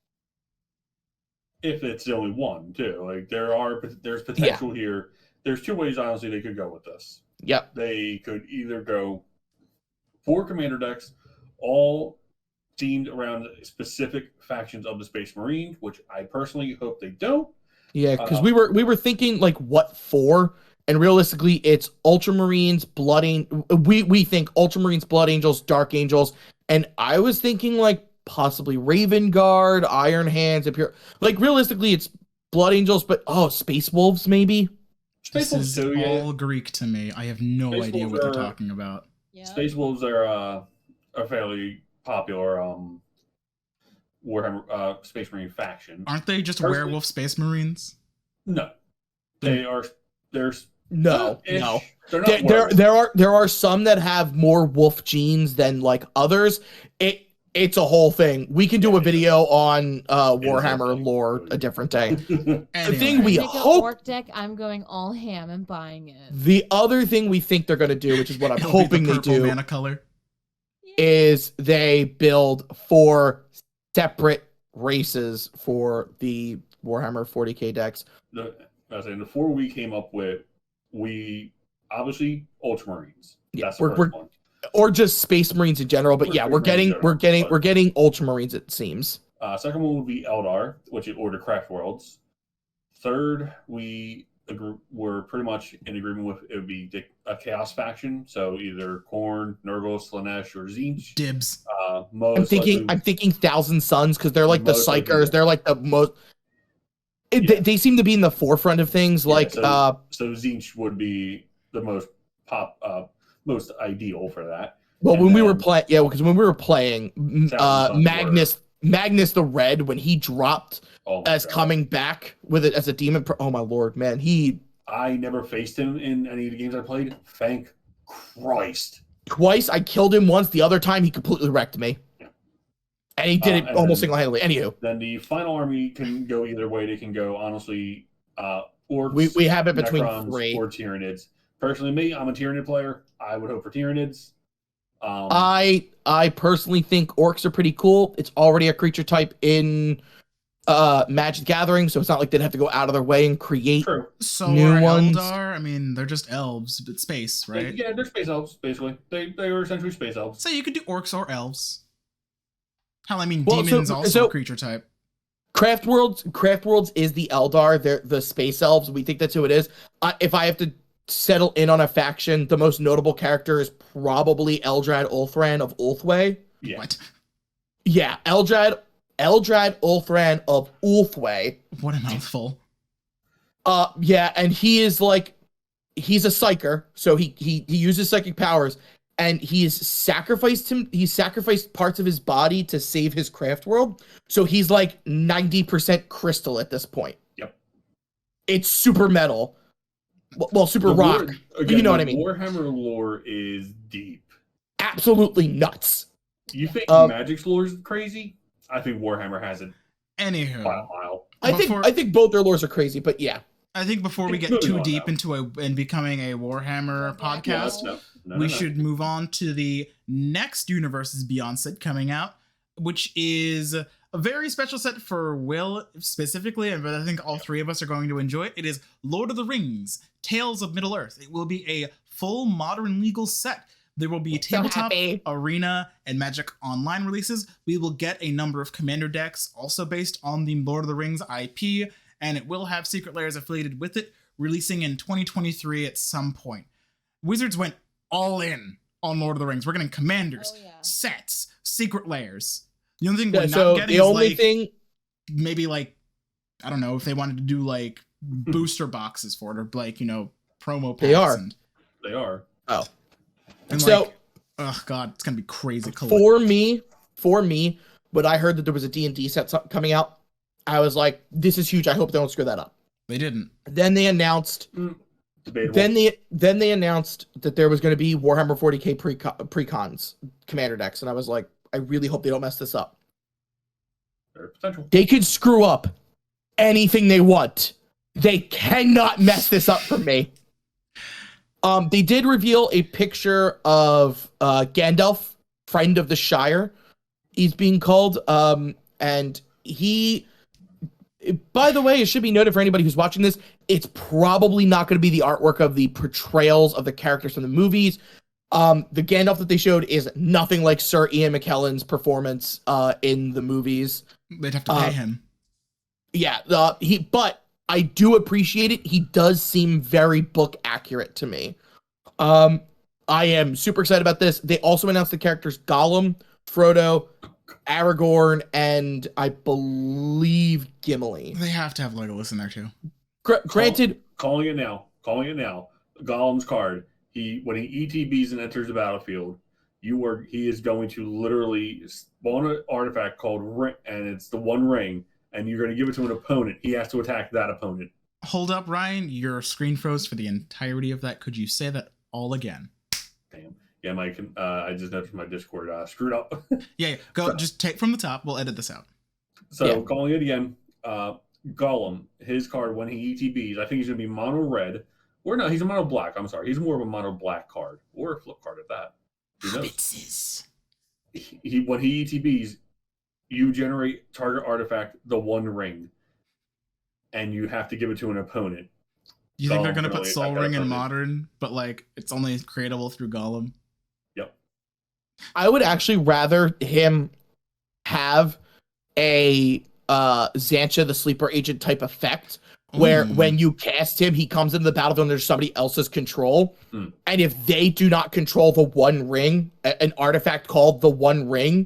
If it's the only one, too. Like there's potential here. There's 2 ways, honestly, they could go with this. Yep. They could either go 4 commander decks, all themed around specific factions of the Space Marine, which I personally hope they don't. Yeah, because we were thinking like what for, and realistically, it's Ultramarines, we think Ultramarines, Blood Angels, Dark Angels, and I was thinking like possibly Raven Guard, Iron Hands, Imperial. Like realistically, it's Blood Angels, but Space Wolves maybe. This is all Greek to me. I have no idea what they're talking about. Yeah. Space Wolves are fairly popular Warhammer Space Marine faction. Aren't they just werewolf Space Marines? No, they are. There's no. They're not there are some that have more wolf genes than like others. It's a whole thing. We can do a video on Warhammer lore a different day. Anyway. The thing we hope orc deck, I'm going all ham and buying it. The other thing we think they're going to do, which is what I'm hoping they do, mana color, is they build 4 separate races for the Warhammer 40K decks. The 4 we came up with, we obviously Ultramarines. That's the first one. Or just Space Marines in general, but we're getting Ultramarines, it seems. Second one would be Eldar, which is Order Craft Worlds. Third, we're pretty much in agreement with, it would be a Chaos faction, so either Khorne, Nurgle, Slanesh, or Tzeentch. Dibs. I'm thinking Thousand Suns because they're like the Psychers. They're like the most. They seem to be in the forefront of things. So Tzeentch would be the most ideal for that. Well, because when we were playing, Magnus the Red, when he dropped coming back with it as a demon. Oh my lord, man, I never faced him in any of the games I played. Thank Christ. Twice I killed him once. The other time he completely wrecked me. Yeah. And he did it almost single-handedly. Anywho. Then the final army can go either way. They can go, honestly, orcs, we have it between Necrons, 3. or Tyranids. Personally, me, I'm a Tyranid player. I would hope for Tyranids. I personally think orcs are pretty cool. It's already a creature type in Magic the Gathering, so it's not like they'd have to go out of their way and create new ones. Eldar, I mean, they're just elves, but space, right? Yeah, they're space elves, basically. They are essentially space elves. So you could do orcs or elves. Hell, I mean, demons also a creature type. Craft Worlds is the Eldar. They're the space elves. We think that's who it is. If I have to settle in on a faction, the most notable character is probably Eldrad Ulthran of Ulthwé. Yeah. What? Yeah, Eldrad Ulthran of Ulthway. What a mouthful. Yeah, and he is like, he's a psyker, so he uses psychic powers, and he's sacrificed parts of his body to save his craft world. So he's like 90% crystal at this point. Yep. It's super metal. Well, super rock. Again, you know what I mean? Warhammer lore is deep. Absolutely nuts. You think Magic's lore is crazy? I think Warhammer has it. Anywho, by a mile. I think both their lores are crazy, but yeah. I think before we get too deep into becoming a Warhammer podcast, we should move on to the next Universes Beyond set coming out, which is a very special set for Will specifically, but I think all three of us are going to enjoy it. It is Lord of the Rings, Tales of Middle-earth. It will be a full modern legal set. There will be tabletop, arena, and Magic Online releases. We will get a number of commander decks also based on the Lord of the Rings IP, and it will have secret layers affiliated with it, releasing in 2023 at some point. Wizards went all in on Lord of the Rings. We're getting commanders, sets, secret layers. The only thing we're not getting is maybe like, I don't know, if they wanted to do like booster boxes for it, or like, promo packs. They are. Oh. And so, oh god, it's gonna be crazy. For me, when I heard that there was a D&D set coming out, I was like, this is huge. I hope they don't screw that up. They didn't. Then they announced Debatable. Then they announced that there was going to be Warhammer 40K precons commander decks, and I was like, I really hope they don't mess this up. There's potential. They could screw up anything they want. They cannot mess this up for me. They did reveal a picture of Gandalf, Friend of the Shire, he's being called, and he, by the way, it should be noted for anybody who's watching this, it's probably not going to be the artwork of the portrayals of the characters from the movies. The Gandalf that they showed is nothing like Sir Ian McKellen's performance in the movies. They'd have to pay him. Yeah, but I do appreciate it. He does seem very book accurate to me. I am super excited about this. They also announced the characters Gollum, Frodo, Aragorn, and I believe Gimli. They have to have Legolas in there too. Granted, calling it now. Gollum's card. When he ETBs and enters the battlefield, he is going to literally spawn an artifact called Ring, and it's the One Ring, and you're going to give it to an opponent. He has to attack that opponent. Hold up, Ryan. Your screen froze for the entirety of that. Could you say that all again? Damn. Yeah, I just noticed my Discord screwed up. Yeah, go. Just take from the top. We'll edit this out. So calling it again. Gollum, his card when he ETBs, I think he's going to be mono red. Or no, he's a mono black. I'm sorry. He's more of a mono black card. Or a flip card at that. Who knows? When he ETBs, you generate target artifact, the One Ring. And you have to give it to an opponent. You think they're going to put Soul Ring in Modern, but like it's only creatable through Gollum? Yep. I would actually rather him have a Xantcha the Sleeper Agent type effect, where when you cast him, he comes into the battlefield under somebody else's control. And if they do not control the One Ring, an artifact called the One Ring,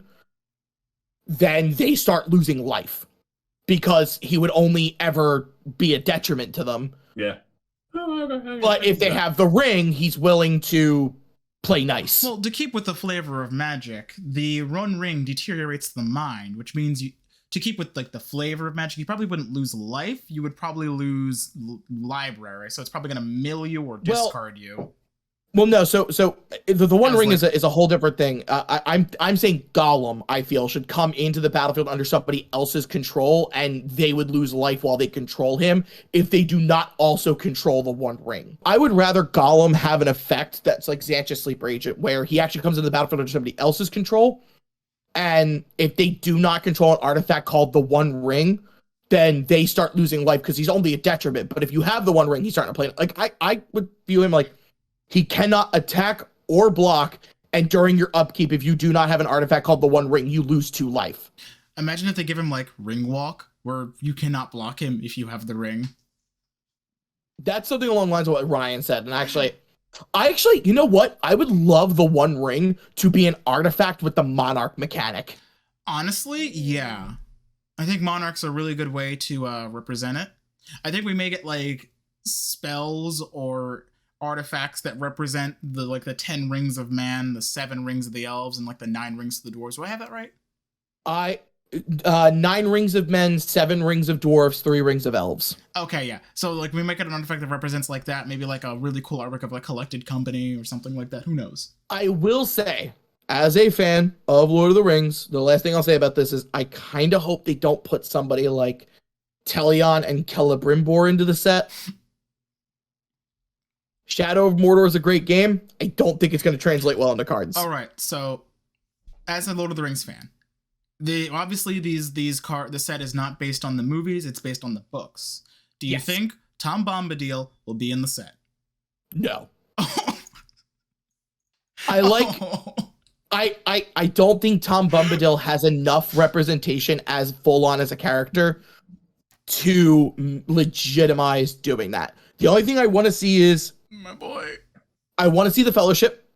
then they start losing life because he would only ever be a detriment to them. Yeah. But if they have the ring, he's willing to play nice. Well, to keep with the flavor of Magic, the One Ring deteriorates the mind, which means to keep with like the flavor of Magic, you probably wouldn't lose life. You would probably lose library. So it's probably going to mill you or discard you. Well, no. So the One Ring is a whole different thing. I'm saying Gollum, I feel, should come into the battlefield under somebody else's control, and they would lose life while they control him if they do not also control the One Ring. I would rather Gollum have an effect that's like Xantcha Sleeper Agent, where he actually comes into the battlefield under somebody else's control, and if they do not control an artifact called the One Ring, then they start losing life because he's only a detriment. But if you have the One Ring, he's starting to play. Like I would view him like, he cannot attack or block, and during your upkeep, if you do not have an artifact called the One Ring, you lose 2 life. Imagine if they give him like Ring Walk, where you cannot block him if you have the ring. That's something along the lines of what Ryan said. And I actually, you know what? I would love the One Ring to be an artifact with the Monarch mechanic. Honestly, yeah. I think monarchs are a really good way to represent it. I think we make it like spells or artifacts that represent the 10 rings of man, the 7 rings of the elves, and like the 9 rings of the dwarves. Do I have that right? 9 rings of men, 7 rings of dwarves, 3 rings of elves. Okay, yeah. So like we make it an artifact that represents like that, maybe like a really cool artwork of like collected company or something like that. Who knows? I will say, as a fan of Lord of the Rings, the last thing I'll say about this is I kind of hope they don't put somebody like Telion and Celebrimbor into the set. Shadow of Mordor is a great game. I don't think it's going to translate well into cards. All right. So, as a Lord of the Rings fan, obviously the set is not based on the movies; it's based on the books. Do you think Tom Bombadil will be in the set? No. I don't think Tom Bombadil has enough representation as full on as a character to legitimize doing that. The only thing I want to see is my boy. I want to see the Fellowship.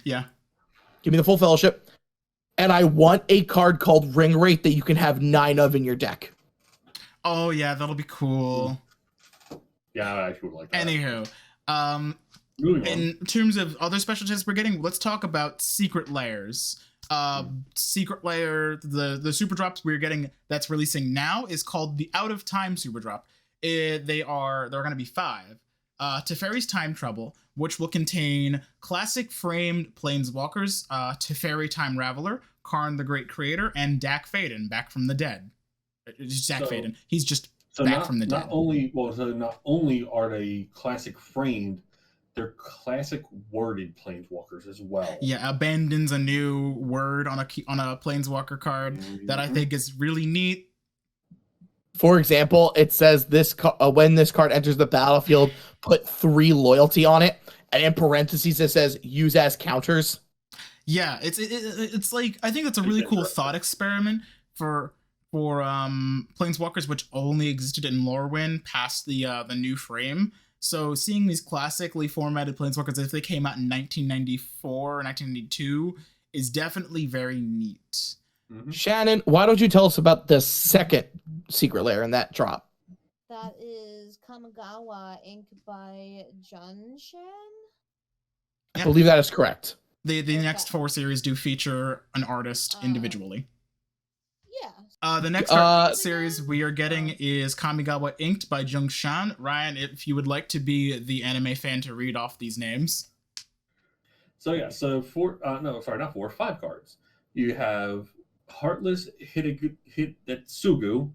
Yeah. Give me the full Fellowship. And I want a card called Ring Wraith that you can have 9 of in your deck. Oh yeah, that'll be cool. Yeah, I actually would like that. Anywho, in terms of other special tests we're getting, let's talk about secret layers. Secret layer, the super drops we're getting that's releasing now is called the Out of Time super drop. There are going to be 5. Teferi's Time Trouble, which will contain classic framed planeswalkers, Teferi Time Raveler, Karn the Great Creator, and Dak Faden, back from the dead. It's Dak Faden. He's just back from the dead. Not only are they classic framed, they're classic worded planeswalkers as well. Yeah, abandons a new word on a planeswalker card that I think is really neat. For example, it says when this card enters the battlefield, put 3 loyalty on it, and in parentheses it says use as counters. Yeah, it's like I think that's a really cool thought experiment for planeswalkers, which only existed in Lorwyn past the new frame. So seeing these classically formatted planeswalkers if they came out in 1994 or 1992 is definitely very neat. Mm-hmm. Shannon, why don't you tell us about the second secret layer in that drop? That is Kamigawa, inked by Junshan. I believe that is correct. The next 4 series do feature an artist individually. Yeah. The next series we are getting is Kamigawa inked by Jung Shan. Ryan, if you would like to be the anime fan to read off these names. So yeah, 5 cards. You have Heartless Hidetsugu,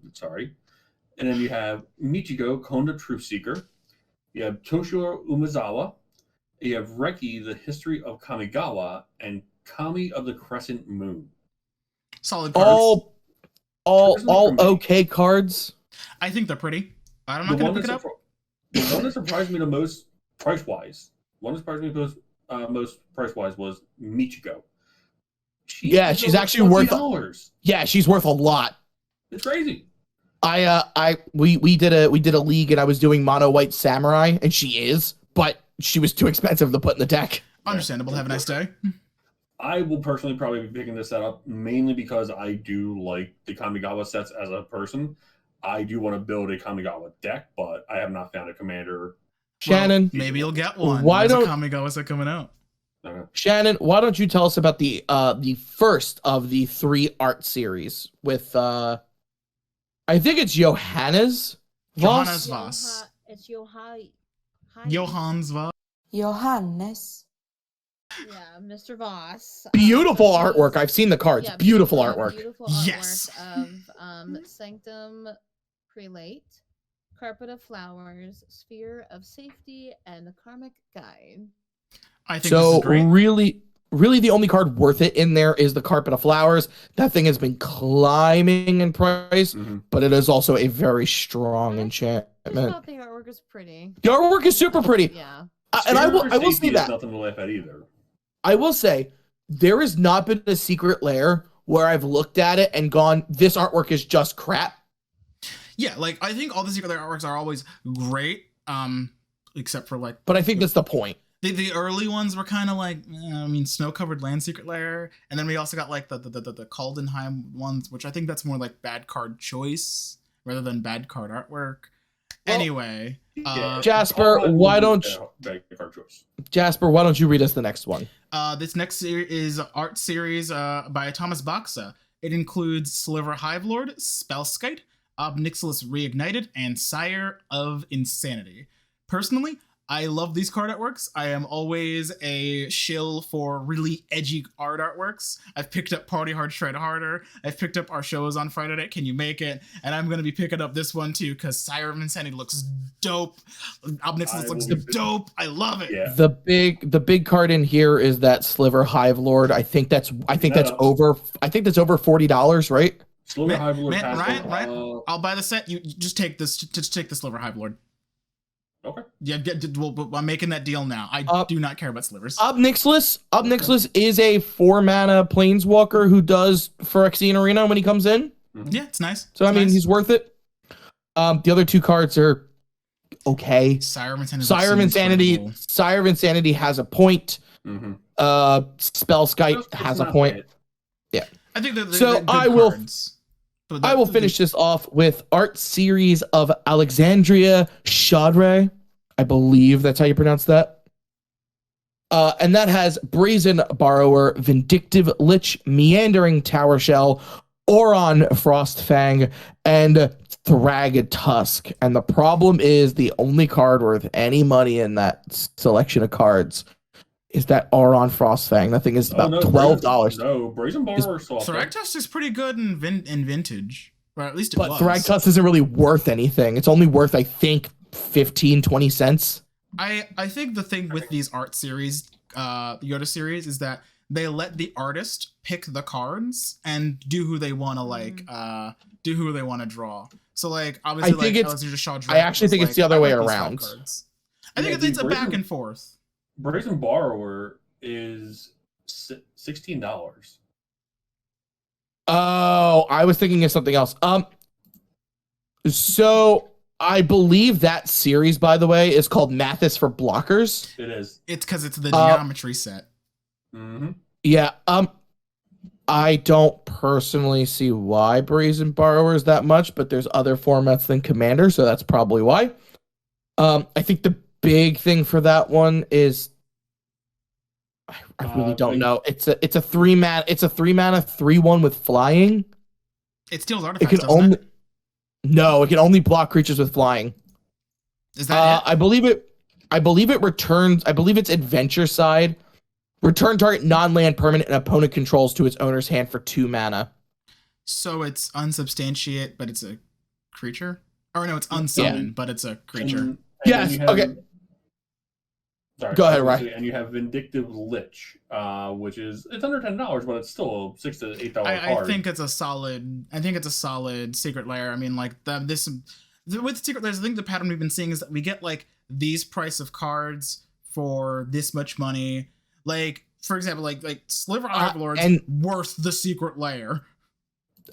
and then you have Michigo Konda Truthseeker. You have Toshio Umezawa. You have Reki, The History of Kamigawa, and Kami of the Crescent Moon. Solid cards. All okay cards. I think they're pretty. I'm not going to pick it up. The one that surprised me the most price-wise, was Michigo. She's actually worth $20. Yeah, she's worth a lot. It's crazy. We did a league and I was doing mono white samurai and she is, but she was too expensive to put in the deck. Understandable. Have a nice day. I will personally probably be picking this set up mainly because I do like the Kamigawa sets as a person. I do want to build a Kamigawa deck, but I have not found a commander. Shannon, maybe you'll get one. Why don't Kamigawa set coming out? Shannon, why don't you tell us about the first of the 3 art series with I think it's Johannes Voss. It's Johannes Voss. Johannes. Yeah, Mr. Voss. Beautiful artwork. I've seen the cards. Yeah, beautiful artwork. Beautiful artwork Yes. of Sanctum Prelate, Carpet of Flowers, Sphere of Safety, and the Karmic Guide. I think this is great. really the only card worth it in there is the Carpet of Flowers. That thing has been climbing in price, but it is also a very strong enchantment. I thought the artwork is pretty. The artwork is super pretty. Yeah. And I will say that. Nothing to laugh at either. I will say, there has not been a secret layer where I've looked at it and gone, this artwork is just crap. Yeah, like, I think all the secret layer artworks are always great, except for, like... But I think that's the point. The early ones were kind of like, snow-covered land secret lair, and then we also got like the Kaldenheim ones, which I think that's more like bad card choice rather than bad card artwork. Well, anyway, Jasper, why don't you read us the next one? This next series is art series by Thomas Baxa. It includes Sliver Hivelord, Spellskite, Ob Nixilis Reignited, and Sire of Insanity. Personally, I love these card artworks. I am always a shill for really edgy art artworks. I've picked up Party Hard, Shred Harder. I've picked up Our Show is on Friday Night, Can You Make It? And I'm going to be picking up this one too, because Sire of Insanity looks dope. Ob Nixilis looks dope. I love it. Yeah. The big card in here is that Sliver Hivelord. I think that's over $40, right? Sliver Hivelord. Ryan, I'll buy the set. You just take this. Just take the Sliver Hivelord. Okay. Yeah, I'm making that deal now. I do not care about slivers. Ob Nixilis is a 4-mana planeswalker who does Phyrexian Arena when he comes in. Mm-hmm. Yeah, it's nice. So I mean, he's worth it. The other two cards are okay. Sire of Insanity has a point. Mm-hmm. Spellskite has a point. Yeah. I think they're so. Good cards. I will finish this off with art series of Alexandria Chadre. I believe that's how you pronounce that. And that has Brazen Borrower, Vindictive Lich, Meandering Tower Shell, Oron Frostfang, and Thrag Tusk. And the problem is the only card worth any money in that selection of cards is that Oron Frostfang. That thing is about $12. No, Brazen Borrower Thrag Tusk is pretty good in vintage. Or at least it was. But Thrag Tusk isn't really worth anything. It's only worth, I think, 15-20 cents. I think the thing with these art series, the Yoda series, is that they let the artist pick the cards and do who they want to do who they want to draw. So like obviously Alexandria Shaw. I actually think it's the other way around. I think it's a back and forth. Brazen Borrower is $16. Oh, I was thinking of something else. So I believe that series, by the way, is called Mathis for Blockers. It is. It's because it's the geometry set. Mm-hmm. Yeah. I don't personally see why Brazen Borrower is that much, but there's other formats than Commander, so that's probably why. I think the big thing for that one is I really don't know. It's a 3-mana 3/1 with flying. It steals artifacts. It can only block creatures with flying. Is that it? I believe it returns. I believe it's adventure side. Return target non-land permanent and opponent controls to its owner's hand for 2 mana. So it's unsubstantiate, but it's a creature? Or no, it's unsummon, but it's a creature. Yes, okay. Sorry, go ahead, Ryan. And you have Vindictive Lich, which is it's under $10, but it's still a $6 to $8 card. I think it's a solid secret lair. I mean, like with secret lairs, I think the pattern we've been seeing is that we get like these price of cards for this much money. Like, for example, like Sliver Hivelord's worth the secret lair.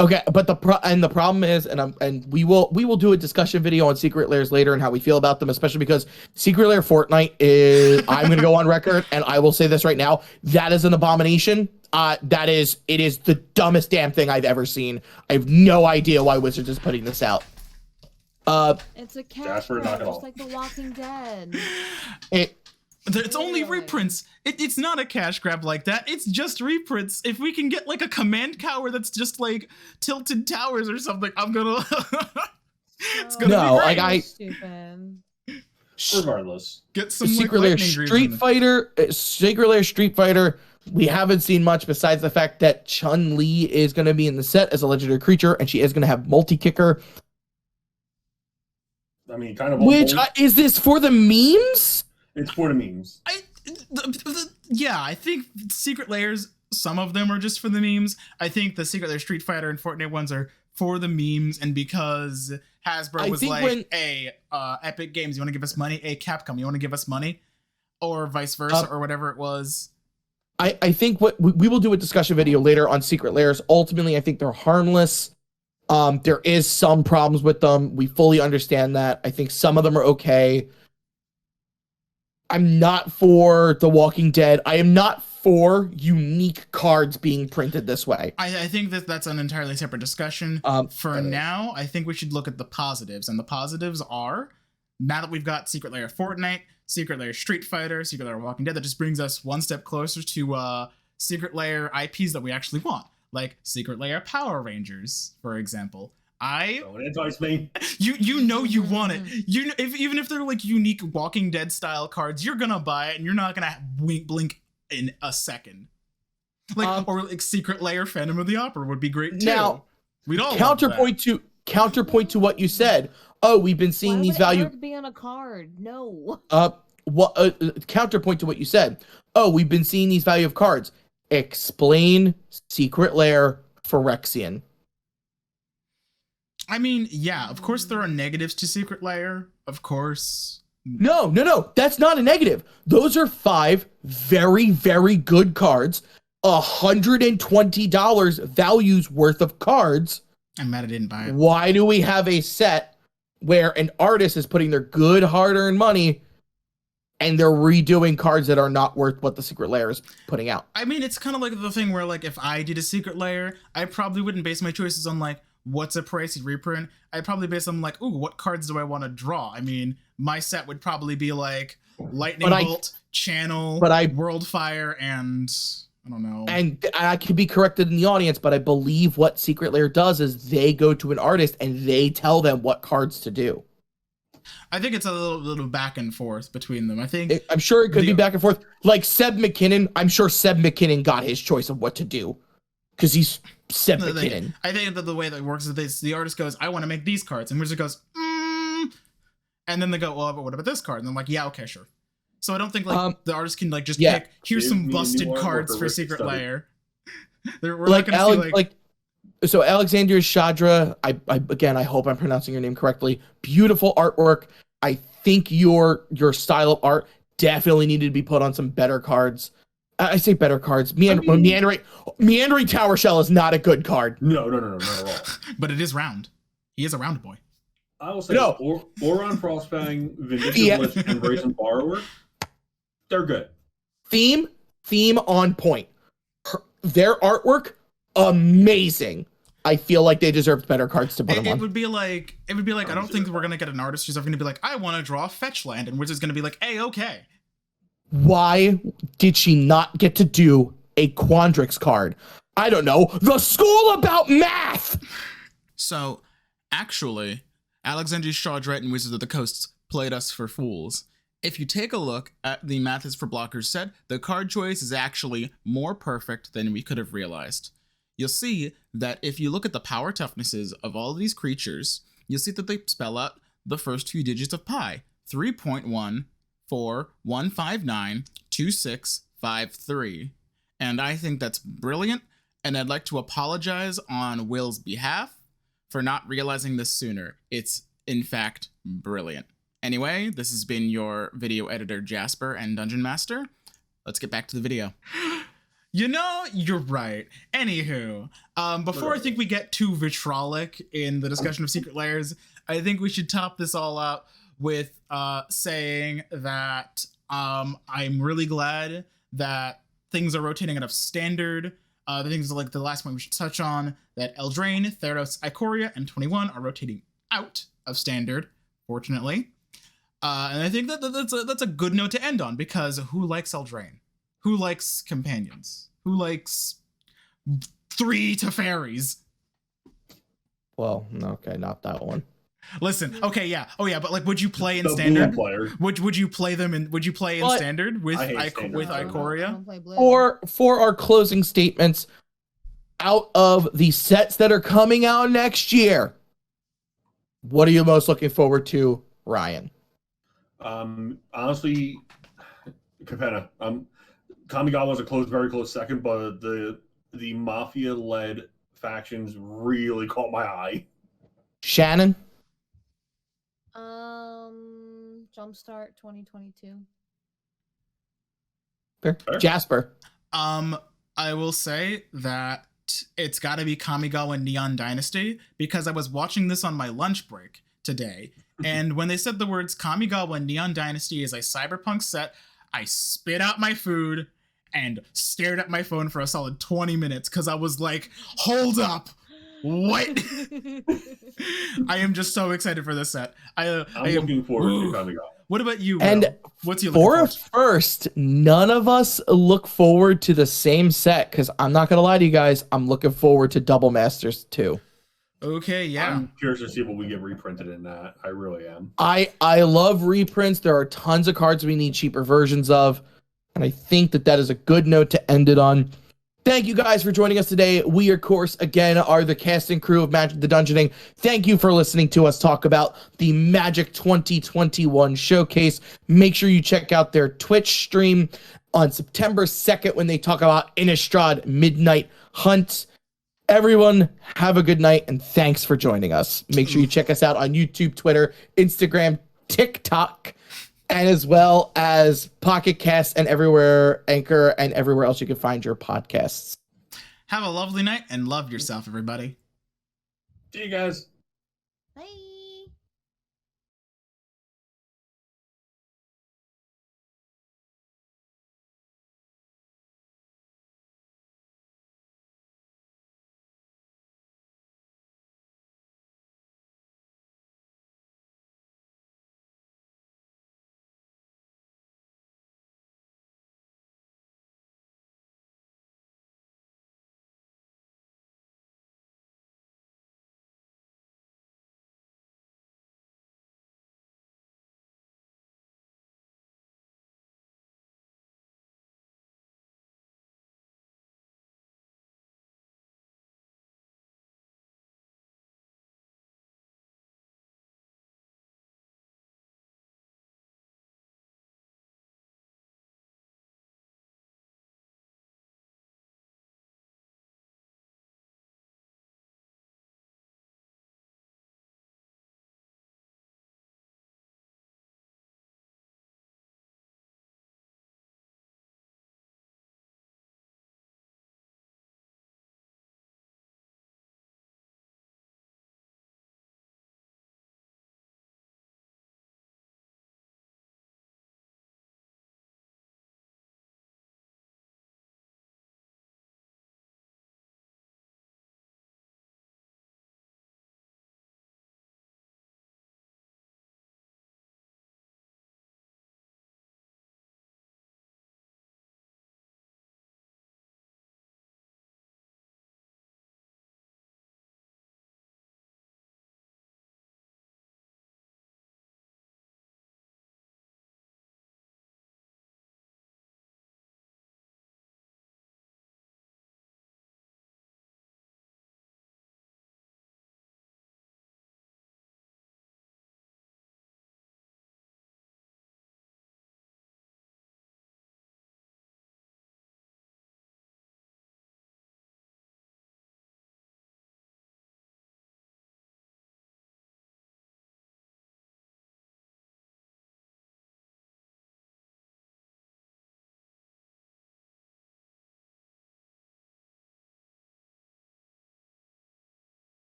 Okay, but the problem is, and we will do a discussion video on secret lairs later and how we feel about them, especially because secret lair Fortnite is. I'm going to go on record and I will say this right now: that is an abomination. It is the dumbest damn thing I've ever seen. I have no idea why Wizards is putting this out. It's a cash grab, just like The Walking Dead. It's only reprints. It's not a cash grab like that. It's just reprints. If we can get like a command cower that's just like Tilted Towers or something, I'm gonna. It's gonna be great. Stupid. Regardless, get some Secret Lair Street Fighter. Secret Lair Street Fighter. We haven't seen much besides the fact that Chun-Li is going to be in the set as a legendary creature, and she is going to have multi-kicker. I mean, kind of. Which is this for the memes? It's for the memes. I think Secret Lairs, some of them are just for the memes. I think the Secret Lair Street Fighter and Fortnite ones are for the memes, and because Hasbro was like, hey, Epic Games, you want to give us money? Hey, Capcom, you want to give us money? Or vice versa, or whatever it was. I think what we will do a discussion video later on Secret Lairs. Ultimately, I think they're harmless. There is some problems with them. We fully understand that. I think some of them are okay. I'm not for The Walking Dead. I am not for unique cards being printed this way. I think that's an entirely separate discussion. For now, I think we should look at the positives. And the positives are, now that we've got Secret Lair Fortnite, Secret Lair Street Fighter, Secret Lair Walking Dead, that just brings us one step closer to Secret Lair IPs that we actually want. Like Secret Lair Power Rangers, for example. Don't entice me. You know you want it. You know, even if they're like unique Walking Dead style cards, you're gonna buy it and you're not gonna blink in a second. Like or like Secret Lair Phantom of the Opera would be great too. Now, we'd all counterpoint to what you said. Oh, we've been seeing Why these would value. Eric be on a card? No. Counterpoint to what you said. Oh, we've been seeing these value of cards. Explain Secret Lair Phyrexian. I mean, yeah, of course there are negatives to Secret Lair. Of course. No. That's not a negative. Those are 5 very, very good cards. $120 values worth of cards. I'm mad I didn't buy it. Why do we have a set where an artist is putting their good hard-earned money and they're redoing cards that are not worth what the Secret Lair is putting out? I mean, it's kind of like the thing where, like, if I did a Secret Lair, I probably wouldn't base my choices on, like, what's a pricey reprint. I'd probably base them like, ooh, what cards do I want to draw? I mean, my set would probably be like Lightning Bolt, Channel, Worldfire, and I don't know. And I could be corrected in the audience, but I believe what Secret Lair does is they go to an artist and they tell them what cards to do. I think it's a little back and forth between them. I'm sure it could be back and forth. Like Seb McKinnon, I'm sure Seb McKinnon got his choice of what to do because he's Seb McKinnon. I think that the way that works is the artist goes, I want to make these cards. And Wizard goes, and then they go, well, but what about this card? And I'm like, yeah, okay, sure. So I don't think like the artist can like just pick, here's some busted cards for Secret Lair. We're like not gonna see like so Alexandria Shadra, I hope I'm pronouncing your name correctly. Beautiful artwork. I think your style of art definitely needed to be put on some better cards. I say better cards. Meandering Tower Shell is not a good card. No, not at all. But it is round. He is a round boy. I will say Oron Frostfang, Vindictive Lich, and Brazen Borrower, they're good. Theme on point. Their artwork, amazing. I feel like they deserved better cards to put them on. It would be like I don't think we're gonna get an artist who's ever gonna be like, I want to draw Fetch Land, and Wizard's gonna be like, hey, okay. Why did she not get to do a Quandrix card? I don't know. The School About Math! So, actually, Alexandria Shadra and Wizards of the Coast played us for fools. If you take a look at the Math is for Blockers set, the card choice is actually more perfect than we could have realized. You'll see that if you look at the power toughnesses of all of these creatures, you'll see that they spell out the first few digits of pi, 3.14159265 And I think that's brilliant, and I'd like to apologize on Will's behalf for not realizing this sooner. It's, in fact, brilliant. Anyway, this has been your video editor, Jasper, and Dungeon Master. Let's get back to the video. You know, you're right. Anywho, before I think we get too vitrolic in the discussion of Secret Lairs, I think we should top this all out with saying that I'm really glad that things are rotating out of Standard. The things like the last point we should touch on, that Eldraine, Theros, Ikoria, and 21 are rotating out of Standard, fortunately. And I think that's a good note to end on, because who likes Eldraine? Who likes companions? Who likes 3 Teferis? Well, okay, not that one. Listen, okay, yeah. Oh yeah, but like, would you play in Standard? Would you play them in Standard with Ikoria? For our closing statements, out of the sets that are coming out next year, what are you most looking forward to, Ryan? Honestly, Capenna. Kamigawa was a very close second, but the Mafia-led factions really caught my eye. Shannon? Jumpstart 2022. Fair. Jasper? I will say that it's got to be Kamigawa Neon Dynasty, because I was watching this on my lunch break. today. And when they said the words Kamigawa Neon Dynasty is a cyberpunk set, I spit out my food and stared at my phone for a solid 20 minutes because I was like, hold up. What? I am just so excited for this set. I'm looking forward to Kamigawa. What about you, Will? And what's you for a first, none of us look forward to the same set because I'm not going to lie to you guys. I'm looking forward to Double Masters 2. Okay, yeah. I'm curious to see what we get reprinted in that. I really am. I love reprints. There are tons of cards we need cheaper versions of. And I think that is a good note to end it on. Thank you guys for joining us today. We, of course, again, are the cast and crew of Magic the Dungeoning. Thank you for listening to us talk about the Magic 2021 showcase. Make sure you check out their Twitch stream on September 2nd when they talk about Innistrad Midnight Hunt. Everyone, have a good night, and thanks for joining us. Make sure you check us out on YouTube, Twitter, Instagram, TikTok, and as well as Pocket Cast and everywhere, Anchor, and everywhere else you can find your podcasts. Have a lovely night and love yourself, everybody. See you guys. Bye.